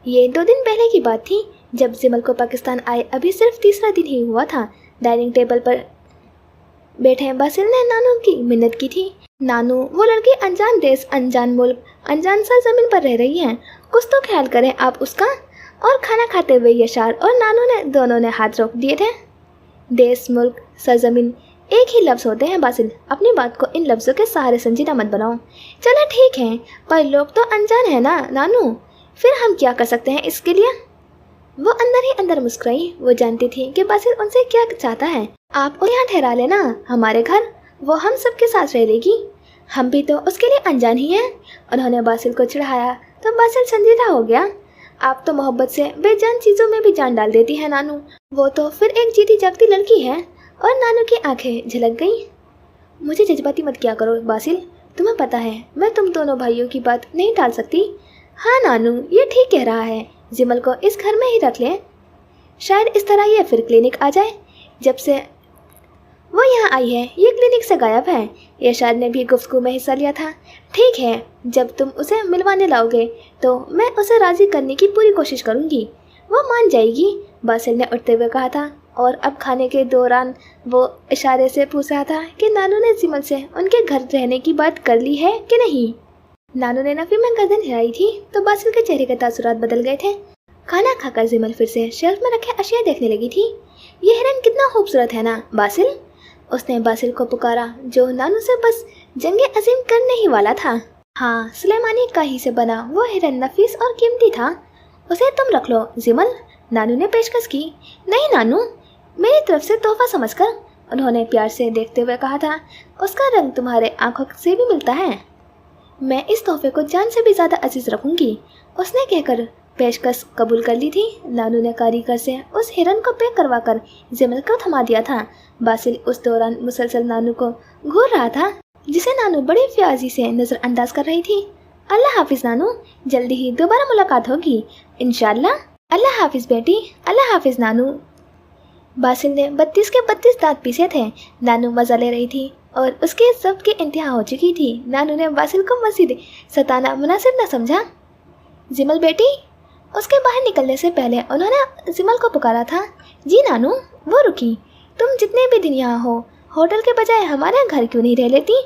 ये 2 दिन पहले की बात थी, जब जिमल को पाकिस्तान आए अभी सिर्फ 3रा दिन ही हुआ था। डाइनिंग टेबल पर बैठे बासिल ने नानू की मिन्नत की थी। नानू, वो लड़की अनजान देश, अनजान मुल्क, अनजान सरजमीन पर रह रही है। कुछ तो ख्याल करें आप उसका। और खाना खाते हुए यशार और नानू ने दोनों ने हाथ रोक दिए थे। देश, मुल्क, सरजमीन एक ही लफ्ज़ होते हैं बासिल। अपनी बात को इन लफ्ज़ों के सहारे संजीदा मत बनाओ। चलो ठीक है, पर लोग तो अनजान है ना नानू, फिर हम क्या कर सकते हैं इसके लिए? वो अंदर ही अंदर मुस्कुराई। वो जानती थी कि बासिल उनसे क्या चाहता है। आप यहाँ ठहरा लेना हमारे घर, वो हम सबके साथ रह लेगी। हम भी तो उसके लिए अनजान ही हैं। उन्होंने बासिल को चिढ़ाया तो बासिल संजीदा हो गया। आप तो मोहब्बत से बेजान चीज़ों में भी जान डाल देती हैं नानू। वो तो फिर एक जीती जागती लड़की है। और नानू की आंखें झलक गईं। मुझे जज्बाती मत किया करो बासिल, तुम्हें पता है मैं तुम दोनों भाइयों की बात नहीं टाल सकती। हाँ नानू, ये ठीक कह रहा है। जिमल को इस घर में ही रख लें। शायद इस तरह ये फिर क्लिनिक आ जाए। जब से वो यहाँ आई है ये क्लिनिक से गायब है। यशार ने भी गुफ्तगू में हिस्सा लिया था। ठीक है, जब तुम उसे मिलवाने लाओगे तो मैं उसे राज़ी करने की पूरी कोशिश करूँगी। वो मान जाएगी, बासिल ने उठते हुए कहा था। और अब खाने के दौरान वो इशारे से पूछ रहा था कि नानू ने जिमल से उनके घर रहने की बात कर ली है कि नहीं। नानू ने नफी में गर्दन हिलाई थी तो बासिल के चेहरे के तासुरात बदल गए थे। खाना खाकर जिमल फिर से शेल्फ में रखे अशिया देखने लगी थी। ये हिरन कितना खूबसूरत है ना बासिल? उसने बासिल को पुकारा, जो नानू से बस जंगे अजीम करने ही वाला था। हाँ, सुलेमानी काही से बना वो हिरन नफीस और कीमती था। उसे तुम रख लो जिमल, नानू ने पेशकश की। नहीं नानू, मेरी तरफ से तोहफा समझकर, उन्होंने प्यार से देखते हुए कहा था। उसका रंग तुम्हारे आंखों से भी मिलता है। मैं इस तोहफे को जान से भी ज़्यादा अजीज रखूंगी, उसने कहकर पेशकश कबूल कर ली थी। नानू ने कारीगर से उस हिरन को पैक करवा कर जिमल को थमा दिया था। बासिल उस दौरान मुसलसल नानू को घूर रहा था, जिसे नानू बड़ी प्याजी से नज़रअंदाज कर रही थी। अल्लाह हाफिज़ नानू, जल्दी ही दोबारा मुलाकात होगी इंशाल्लाह। अल्लाह हाफिज़ बेटी, अल्लाह हाफिज़ नानू। बासिल ने 32 के 32 दांत पीसे थे। नानू मज़ा ले रही थी और उसके सब की इंतहा हो चुकी थी। नानू ने बासिल को मज़ीद सताना मुनासिब न समझा। जिमल बेटी, उसके बाहर निकलने से पहले उन्होंने जिमल को पुकारा था। जी नानू। वो रुकी। तुम जितने भी दिन यहाँ हो, होटल के बजाय हमारे घर क्यों नहीं रह लेती?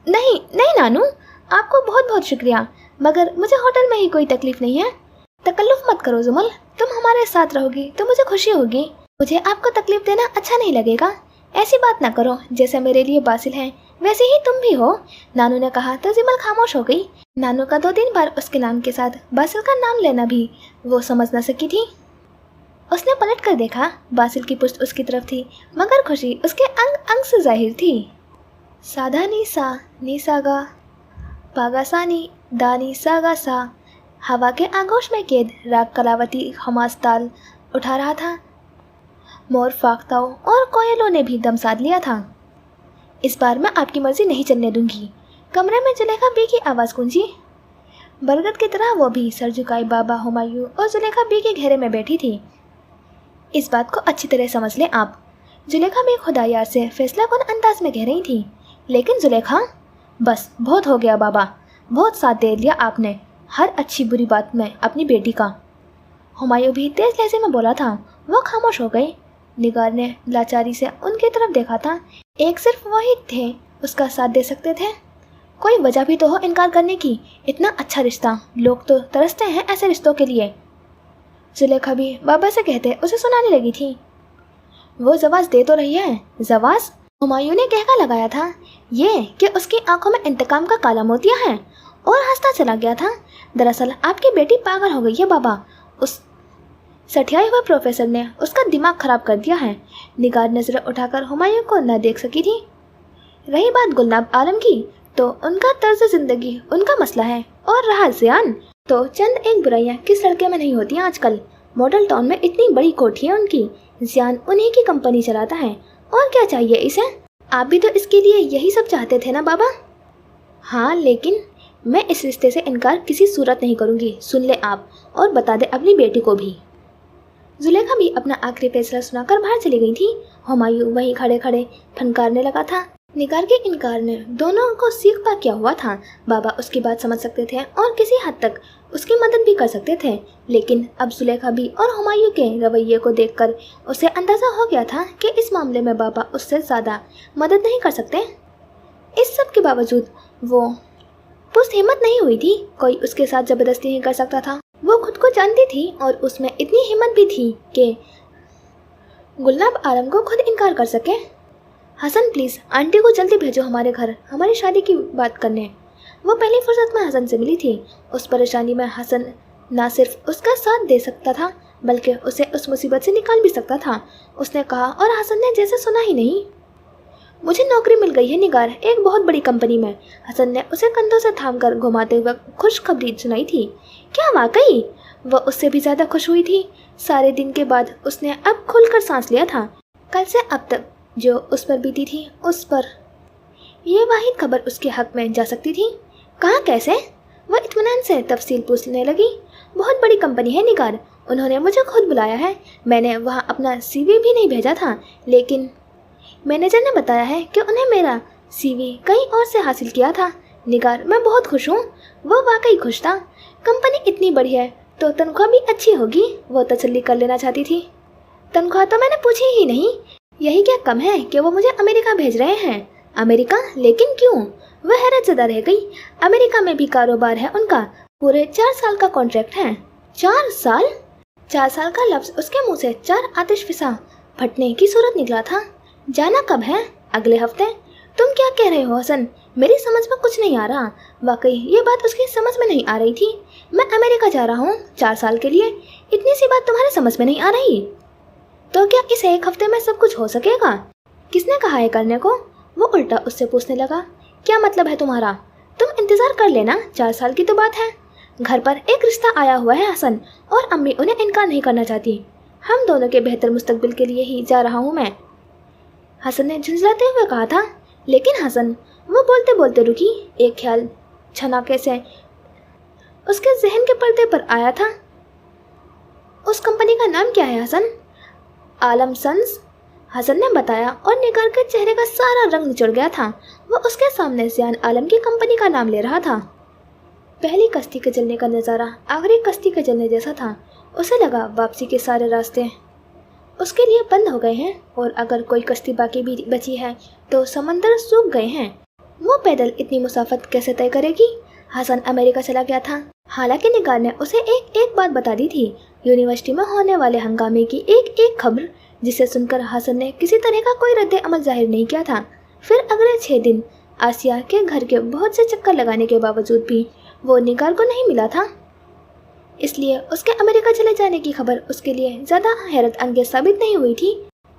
नहीं नहीं नानू, आपको बहुत बहुत शुक्रिया, मगर मुझे होटल में ही कोई तकलीफ़ नहीं है। तकल्लुफ़ मत करो जिमल, तुम हमारे साथ रहोगी तो मुझे खुशी होगी। मुझे आपको तकलीफ़ देना अच्छा नहीं लगेगा। ऐसी बात ना करो, जैसे मेरे लिए बासिल है वैसे ही तुम भी हो, नानू ने कहा तो जिमल खामोश हो गई। नानू का 2-3 बार उसके नाम के साथ बासिल का नाम लेना भी वो समझ न सकी थी। उसने पलट कर देखा, बासिल की पुश्त उसकी तरफ थी, मगर खुशी उसके अंग अंग से जाहिर थी। साधा नी सा नी सागा पागा सानी दानी सागा सा। हवा के आगोश में कैद राग कलावती हमास ताल उठा रहा था। मोर फाख्ताओं और कोयलों ने भी दम साध लिया था। इस बार मैं आपकी मर्जी नहीं चलने दूंगी। कमरे में जुलेखा बी की आवाज़ गूंजी। बरगद की तरह वो भी सर झुकाए बाबा हुमायूं और जुलेखा बी के घेरे में बैठी थी। इस बात को अच्छी तरह समझ लें आप, जुलेखा बी खुदायार से फैसलाकुन अंदाज में कह रही थी। लेकिन जुलेखा, बस बहुत हो गया बाबा, बहुत साथ दे लिया आपने हर अच्छी बुरी बात में अपनी बेटी का। हुमायूं भी तेज लहजे में बोला था। वो खामोश हो गए। निगार ने लाचारी से उनकी तरफ देखा था। एक सिर्फ वही थे उसका साथ दे सकते थे। कोई वजह भी तो हो इनकार करने की। इतना अच्छा रिश्ता, लोग तो तरसते हैं ऐसे रिश्तों के लिए। जुलेखा भी बाबा से कहते उसे सुनाने लगी थी। वो जवाज दे तो रही है। जवाज? हुमायूं ने कहका लगाया था। ये कि उसकी आंखों में इंतकाम का काला मोतिया है, और हंसता चला गया था। दरअसल आपकी बेटी पागल हो गई है बाबा। उस सठियाए हुए प्रोफेसर ने उसका दिमाग खराब कर दिया है। निगार नजरें उठाकर हुमायूं को न देख सकी थी। रही बात गुलनाब आलम की, तो उनका तर्ज जिंदगी उनका मसला है, और रहा ज़ियान, तो चंद एक बुराइयां किस लड़के में नहीं होती आजकल। मॉडल टाउन में इतनी बड़ी कोठी है उनकी, ज़ियान उन्हीं की कंपनी चलाता है, और क्या चाहिए इसे। आप भी तो इसके लिए यही सब चाहते थे ना बाबा? हाँ, लेकिन मैं इस रिश्ते से इनकार किसी सूरत नहीं करूँगी। सुन ले आप, और बता दे अपनी बेटी को भी। जुलेखा भी अपना आखिरी फैसला सुनाकर बाहर चली गई थी। हुमायूं वहीं खड़े खड़े फनकारने लगा था। निगार के इनकार ने दोनों को सीख पा क्या हुआ था। बाबा उसकी बात समझ सकते थे और किसी हद तक उसकी मदद भी कर सकते थे, लेकिन अब जुलेखा भी और हुमायूं के रवैये को देखकर उसे अंदाज़ा हो गया था कि इस मामले में बाबा उससे ज़्यादा मदद नहीं कर सकते। इस सब के बावजूद वो पुस्त हिम्मत नहीं हुई थी। कोई उसके साथ ज़बरदस्ती नहीं कर सकता था। वो खुद को जानती थी, और उसमें इतनी हिम्मत भी थी कि गुलनाब आलम को खुद इनकार कर सके। हसन प्लीज़ आंटी को जल्दी भेजो हमारे घर, हमारी शादी की बात करने। वो पहली फुर्सत में हसन से मिली थी। उस परेशानी में हसन ना सिर्फ उसका साथ दे सकता था, बल्कि उसे उस मुसीबत से निकाल भी सकता था। उसने कहा, और हसन ने जैसे सुना ही नहीं। मुझे नौकरी मिल गई है निगार, एक बहुत बड़ी कंपनी में। हसन ने उसे कंधों से थामकर घुमाते हुए खुशखबरी सुनाई थी। क्या वाकई? वह उससे भी ज़्यादा खुश हुई थी। सारे दिन के बाद उसने अब खुलकर सांस लिया था। कल से अब तक जो उस पर बीती थी, उस पर यह वाहिद खबर उसके हक में जा सकती थी। कहाँ, कैसे? वह इत्मीनान से तफसील पूछने लगी। बहुत बड़ी कंपनी है निगार, उन्होंने मुझे खुद बुलाया है। मैंने वहाँ अपना CV भी नहीं भेजा था, लेकिन मैनेजर ने बताया है कि उन्हें मेरा CV कहीं और से हासिल किया था। निगार, मैं बहुत खुश हूँ। वह वाकई खुश था। कंपनी इतनी बड़ी है तो तनख्वाह भी अच्छी होगी, वो तसल्ली कर लेना चाहती थी। तनख्वाह तो मैंने पूछी ही नहीं। यही क्या कम है कि वो मुझे अमेरिका भेज रहे हैं। अमेरिका? लेकिन क्यों? वह हैरतज़दा रह गई। अमेरिका में भी कारोबार है उनका। पूरे 4 साल का कॉन्ट्रैक्ट है। 4 साल? 4 साल का लफ्ज़ उसके मुँह से 4 आतिश फिसा फटने की सूरत निकला था। जाना कब है? अगले हफ्ते। तुम क्या कह रहे हो हसन? मेरी समझ में कुछ नहीं आ रहा। वाकई ये बात उसकी समझ में नहीं आ रही थी। मैं अमेरिका जा रहा हूँ 4 साल के लिए। इतनी सी बात तुम्हारे समझ में नहीं आ रही? तो क्या इस एक हफ्ते में सब कुछ हो सकेगा? किसने कहा है करने को? वो उल्टा उससे पूछने लगा। क्या मतलब है तुम्हारा? तुम इंतज़ार कर लेना, 4 साल की तो बात है। घर पर एक रिश्ता आया हुआ है हसन, और अम्मी उन्हें इनकार नहीं करना चाहती। हम दोनों के बेहतर मुस्तकबिल के लिए ही जा रहा हूँ मैं, हसन ने झुंझलाते हुए कहा था। लेकिन हसन, वो बोलते बोलते रुकी। एक ख्याल छनाके से उसके जहन के पर्दे पर आया था। उस कंपनी का नाम क्या है हसन? आलम सन्स, हसन ने बताया, और निगार के चेहरे का सारा रंग निचड़ गया था। वो उसके सामने ज़ियान आलम की कंपनी का नाम ले रहा था। पहली कश्ती के जलने का नज़ारा आखिरी कश्ती के जलने जैसा था। उसे लगा वापसी के सारे रास्ते उसके लिए बंद हो गए हैं, और अगर कोई कश्ती बाकी भी बची है तो समंदर सूख गए हैं। वो पैदल इतनी मुसाफत कैसे तय करेगी? हसन अमेरिका चला गया था। हालांकि निगार ने उसे एक एक बात बता दी थी, यूनिवर्सिटी में होने वाले हंगामे की एक एक खबर, जिसे सुनकर हसन ने किसी तरह का कोई रद्द अमल जाहिर नहीं किया था। फिर अगले 6 दिन आसिया के घर के बहुत से चक्कर लगाने के बावजूद भी वो निगार को नहीं मिला था। इसलिए उसके अमेरिका चले जाने की खबर उसके लिए ज़्यादा हैरत अंगेज साबित नहीं हुई थी।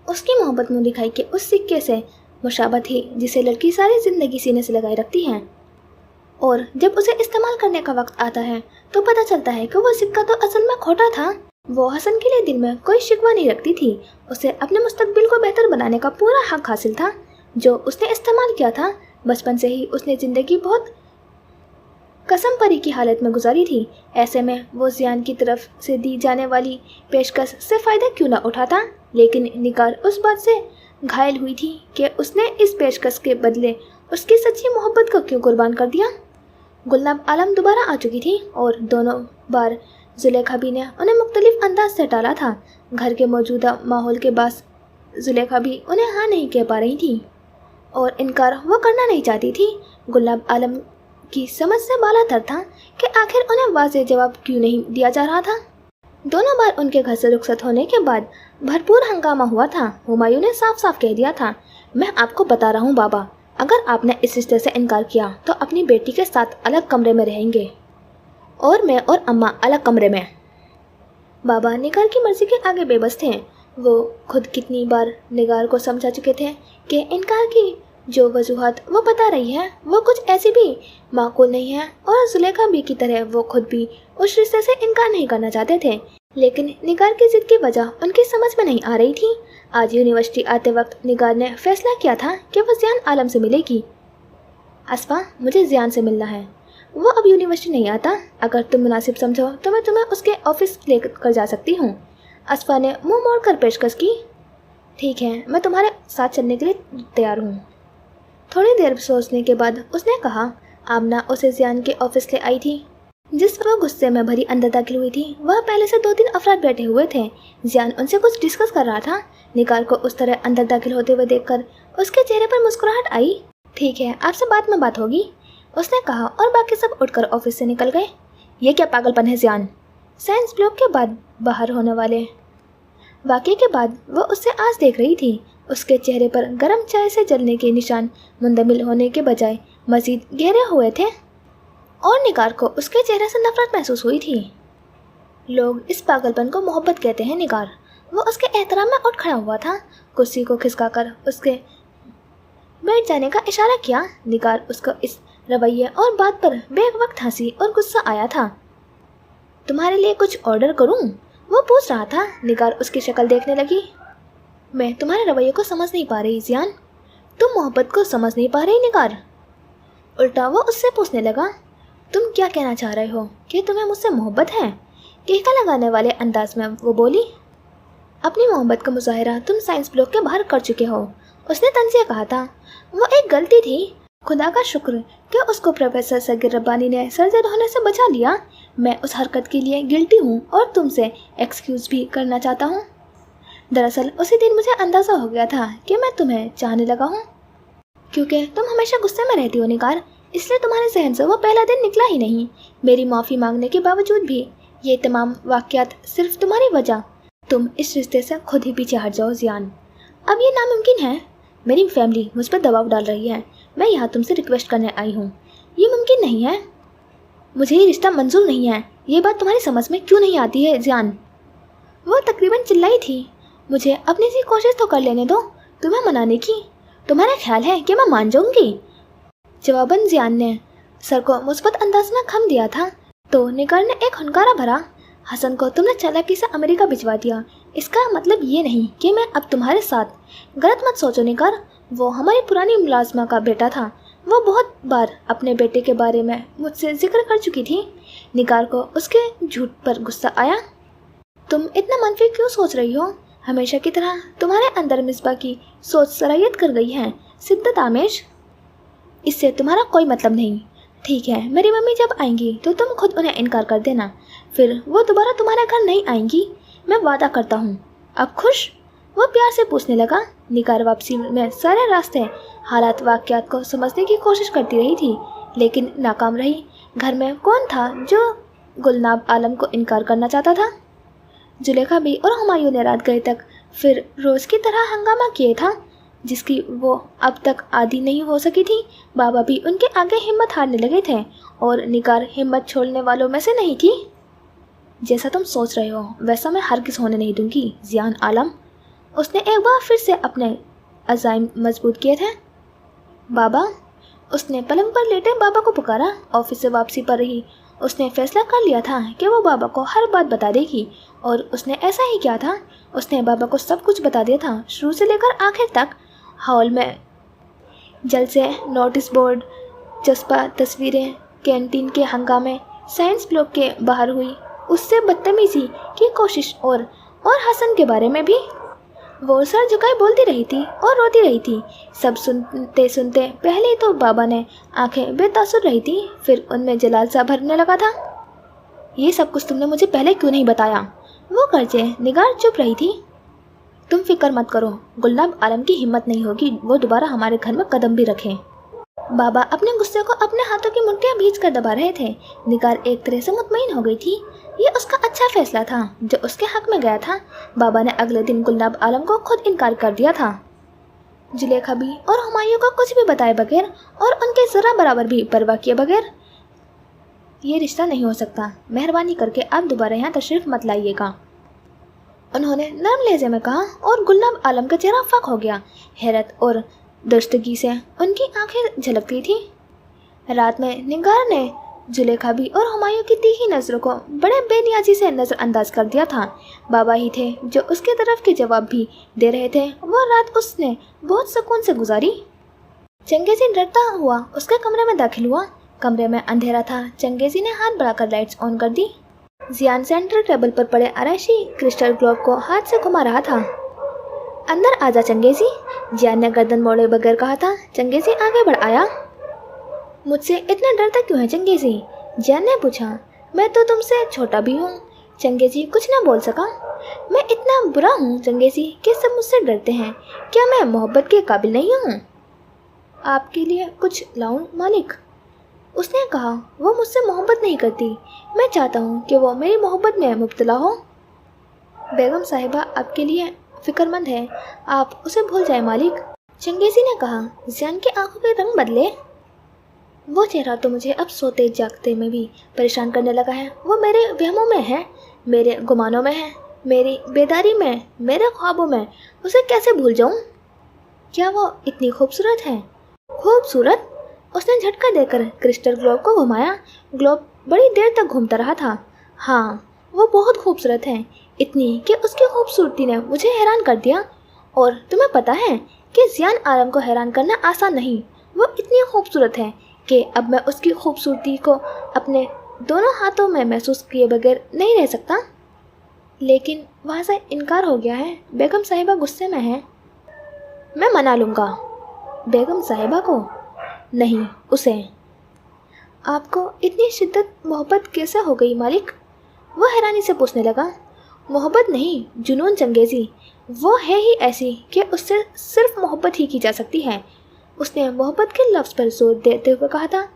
उसकी मोहब्बत मुँह दिखाई के उस सिक्के से मुशाबह थी जिसे लड़की सारी ज़िंदगी सीने से लगाए रखती है, और जब उसे इस्तेमाल करने का वक्त आता है तो पता चलता है कि वो सिक्का तो असल में खोटा था। वो हसन के लिए दिल में कोई शिकवा नहीं रखती थी। उसे अपने मुस्तकबिल को बेहतर बनाने का पूरा हक हासिल था। जो उसने इस्तेमाल किया था। बचपन से ही उसने ज़िंदगी बहुत कसम परी की हालत में गुजारी थी। ऐसे में वो जियान की तरफ से दी जाने वाली पेशकश से फ़ायदा क्यों न उठाता। लेकिन निगार उस बात से घायल हुई थी कि उसने इस पेशकश के बदले उसकी सच्ची मोहब्बत को क्यों कुर्बान कर दिया। गुलनाब आलम दोबारा आ चुकी थी और दोनों बार जुलेखा भी ने उन्हें मुख्तलिफ अंदाज से टाला था। घर के मौजूदा माहौल के बाद जुलेखा भी उन्हें हाँ नहीं कह पा रही थी और इनकार वो करना नहीं चाहती थी। गुलनाब आलम की समझ से बालातर था कि आखिर उन्हें वाज़ेह जवाब क्यों नहीं दिया जा रहा था। दोनों बार उनके घर से रुखसत होने के बाद भरपूर हंगामा हुआ था। हुमायूं ने साफ साफ कह दिया था, मैं आपको बता रहा हूँ बाबा, अगर आपने इस रिश्ते से इनकार किया तो अपनी बेटी के साथ अलग कमरे में रहेंगे और मैं और अम्मा अलग कमरे में। बाबा निगार की मर्जी के आगे बेबस थे। वो खुद कितनी बार निगार को समझा चुके थे कि इनकार की जो वजूहत वो बता रही है वो कुछ ऐसी भी माकूल नहीं है और जुलेखा भी की तरह वो खुद भी उस रिश्ते से इनकार नहीं करना चाहते थे। लेकिन निगार की जिद की वजह उनकी समझ में नहीं आ रही थी। आज यूनिवर्सिटी आते वक्त निगार ने फैसला किया था कि वो जियान आलम से मिलेगी। अस्फा, मुझे जियान से मिलना है। वो अब यूनिवर्सिटी नहीं आता। अगर तुम मुनासिब समझो तो मैं तुम्हें उसके ऑफिस लेकर जा सकती हूँ। अस्फा ने मुंह मोड़कर पेशकश की। ठीक है, मैं तुम्हारे साथ चलने के लिए तैयार हूँ। थोड़ी देर सोचने के बाद उसने कहा। आमना उसे जियान के ऑफिस ले आई थी। जिस वो गुस्से में भरी अंदर दाखिल हुई थी वह पहले से 2-3 अफराद बैठे हुए थे। जियान उनसे कुछ डिस्कस कर रहा था। निगार को उस तरह अंदर दाखिल होते हुए देखकर उसके चेहरे पर मुस्कुराहट आई। ठीक है, आपसे बाद में बात होगी, उसने कहा और बाकी सब उठकर ऑफिस से निकल गए। ये क्या पागलपन है जियान। साइंस ब्लॉक के बाद बाहर होने वाले वाक़े के बाद वो उससे आज देख रही थी। उसके चेहरे पर गर्म चाय से जलने के निशान मुंदमिल होने के बजाय मज़ीद गहरे हुए थे और निगार को उसके चेहरे से नफरत महसूस हुई थी। लोग इस पागलपन को मोहब्बत कहते हैं निगार। वो उसके एहतराम में उठ खड़ा हुआ था। कुर्सी को खिसकाकर उसके बैठ जाने का इशारा किया। निगार उसको इस रवैये और बात पर बेवक्त हंसी और गुस्सा आया था। तुम्हारे लिए कुछ ऑर्डर करूं? वो पूछ रहा था। निगार उसकी शक्ल देखने लगी। मैं तुम्हारे रवैये को समझ नहीं पा रही जियान। तुम मोहब्बत को समझ नहीं पा रही निगार। उल्टा वो उससे पूछने लगा, तुम क्या कहना चाह रहे हो कि तुम्हें मुझसे मोहब्बत है? कहका लगाने वाले अंदाज में वो बोली। अपनी मोहब्बत का मुजाहरा तुम साइंस ब्लॉक के बाहर कर चुके हो, उसने तंजिया कहा था। वो एक गलती थी। खुदा का शुक्र कि उसको प्रोफेसर सगीर रब्बानी ने सरजद होने से बचा लिया। मैं उस हरकत के लिए गिल्टी हूँ और तुमसे एक्सक्यूज़ भी करना चाहता हूँ। दरअसल उसी दिन मुझे अंदाज़ा हो गया था कि मैं तुम्हें चाहने लगा हूँ। क्योंकि तुम हमेशा गुस्से में रहती हो निगार, इसलिए तुम्हारे जहन से वो पहला दिन निकला ही नहीं। मेरी माफ़ी मांगने के बावजूद भी ये तमाम वाक़यात सिर्फ तुम्हारी वजह। तुम इस रिश्ते से खुद ही पीछे हट जाओ जियान। अब ये नामुमकिन है। मेरी फैमिली मुझ पर दबाव डाल रही है। मैं यहाँ तुमसे रिक्वेस्ट करने आई हूँ। ये मुमकिन नहीं है। मुझे ये रिश्ता मंजूर नहीं है। ये बात तुम्हारी समझ में क्यों नहीं आती है जियान? वो तकरीबन चिल्लाई थी। मुझे अपनी सी कोशिश तो कर लेने दो तुम्हें मनाने की। तुम्हारा ख्याल है कि मैं मान जाऊंगी? जवाबन जियान ने सर को मुस्बत अंदाज में खम दिया था तो निगार ने एक हुनकारा भरा। हसन को तुमने चालाकी से अमेरिका भिजवा दिया। इसका मतलब ये नहीं कि मैं अब तुम्हारे साथ। गलत मत सोचो निगार, वो हमारी पुरानी मुलाजमा का बेटा था। वो बहुत बार अपने बेटे के बारे में मुझसे जिक्र कर चुकी थी। निगार को उसके झूठ पर गुस्सा आया। तुम इतना मनफी क्यों सोच रही हो? हमेशा की तरह तुम्हारे अंदर मिसबा की सोच सरायत कर गई है सिद्दत आमेश। इससे तुम्हारा कोई मतलब नहीं। ठीक है, मेरी मम्मी जब आएंगी तो तुम खुद उन्हें इनकार कर देना। फिर वो दोबारा तुम्हारे घर नहीं आएंगी, मैं वादा करता हूँ। अब खुश? वो प्यार से पूछने लगा। निगार वापसी में सारे रास्ते हालात वाक़यात को समझने की कोशिश करती रही थी लेकिन नाकाम रही। घर में कौन था जो गुलनाब आलम को इनकार करना चाहता था? जुलेखा भी और हुमायूं ने रात गए तक फिर रोज़ की तरह हंगामा किए था जिसकी वो अब तक आदी नहीं हो सकी थी। बाबा भी उनके आगे हिम्मत हारने लगे थे और निगार हिम्मत छोड़ने वालों में से नहीं थी। जैसा तुम सोच रहे हो वैसा मैं हरगिज़ होने नहीं दूंगी जियान आलम। उसने एक बार फिर से अपने अज़ाइम मजबूत किए थे। बाबा, उसने पलंग पर लेटे बाबा को पुकारा। ऑफिस से वापसी पर ही उसने फैसला कर लिया था कि वो बाबा को हर बात बता देगी और उसने ऐसा ही किया था। उसने बाबा को सब कुछ बता दिया था, शुरू से लेकर आखिर तक। हॉल में जल्द से नोटिस बोर्ड, चस्पा तस्वीरें, कैंटीन के हंगामे, साइंस ब्लॉक के बाहर हुई उससे बदतमीजी की कोशिश और हसन के बारे में भी। वो सर झुकाए बोलती रही थी और रोती रही थी। सब सुनते सुनते पहले तो बाबा ने आंखें बेतासुर रही थी, फिर उनमें जलाल सा भरने लगा था। ये सब कुछ तुमने मुझे पहले क्यों नहीं बताया? वो करजे निगार चुप रही थी। तुम फिक्र मत करो, गुलाब आलम की हिम्मत नहीं होगी वो दोबारा हमारे घर में कदम भी रखें। बाबा अपने गुस्से को अपने हाथों की मुट्ठियां भींच कर दबा रहे थे। निगार एक तरह से मुतमईन हो गई थी। ये उसका अच्छा फैसला था जो उसके हक में गया था। बाबा ने अगले दिन गुलाब आलम को खुद इनकार कर दिया था। जुलेखा भी और हुमायूं को कुछ भी बताए बगैर और उनके जरा बराबर भी परवाह किए बगैर, ये रिश्ता नहीं हो सकता, मेहरबानी करके आप दोबारा यहाँ तशरीफ मत लाइएगा, उन्होंने नरम लहजे में कहा। और गुलाब आलम का चेहरा फक हो गया। हैरत और दर्शगी से उनकी आंखें झलकती थी। रात में निगार ने जुलेखा भी और हुमायूं की तीखी नज़रों को बड़े बेनियाजी से नज़रअंदाज कर दिया था। बाबा ही थे जो उसके तरफ के जवाब भी दे रहे थे। वो रात उसने बहुत सुकून से गुजारी। चंगेजी डरता हुआ उसके कमरे में दाखिल हुआ। कमरे में अंधेरा था। चंगेजी ने हाथ बढ़ाकर लाइट्स ऑन कर दी। जियान सेंटर टेबल पर पड़े आराशी क्रिस्टल ग्लोब को हाथ से घुमा रहा था। अंदर आजा चंगेजी, जियान ने गर्दन मोड़े बगैर कहा था। चंगेजी आगे बढ़ आया। मुझसे इतना डरता क्यों है चंगेजी? जियान ने पूछा। मैं तो तुमसे छोटा भी हूँ। चंगेजी कुछ न बोल सका। मैं इतना बुरा हूँ चंगेजी कि सब मुझसे डरते हैं। क्या मैं मोहब्बत के काबिल नहीं हूँ? आपके लिए कुछ लाऊं मालिक? उसने कहा। वो मुझसे मोहब्बत नहीं करती। मैं चाहता हूँ कि वो मेरी मोहब्बत में मुब्तला हो। बेगम साहिबा आपके लिए फिक्रमंद है, आप उसे भूल जाए मालिक, चंगेजी ने कहा। जियान की आंखों के रंग बदले। वो चेहरा तो मुझे अब सोते जागते में भी परेशान करने लगा है। वो मेरे वहमों में है, मेरे गुमानों में है, मेरी बेदारी में, मेरे ख्वाबों में। उसे कैसे भूल जाऊं? क्या वो इतनी खूबसूरत है? खूबसूरत? उसने झटका देकर क्रिस्टल ग्लोब को घुमाया। ग्लोब बड़ी देर तक घूमता रहा था। हाँ, वो बहुत खूबसूरत है, इतनी कि उसकी खूबसूरती ने मुझे हैरान कर दिया। और तुम्हें पता है कि जियान आलम को हैरान करना आसान नहीं। वो इतनी खूबसूरत है कि अब मैं उसकी खूबसूरती को अपने दोनों हाथों में महसूस किए बगैर नहीं रह सकता। लेकिन वहाँ से इनकार हो गया है। बेगम साहिबा गुस्से में है। मैं मना लूँगा। बेगम साहिबा को? नहीं, उसे। आपको इतनी शिद्दत मोहब्बत कैसे हो गई मालिक? वो हैरानी से पूछने लगा। मोहब्बत नहीं, जुनून चंगेजी। वो है ही ऐसी कि उससे सिर्फ मोहब्बत ही की जा सकती है। उसने मोहब्बत के लफ्ज़ पर जोर देते हुए कहा था।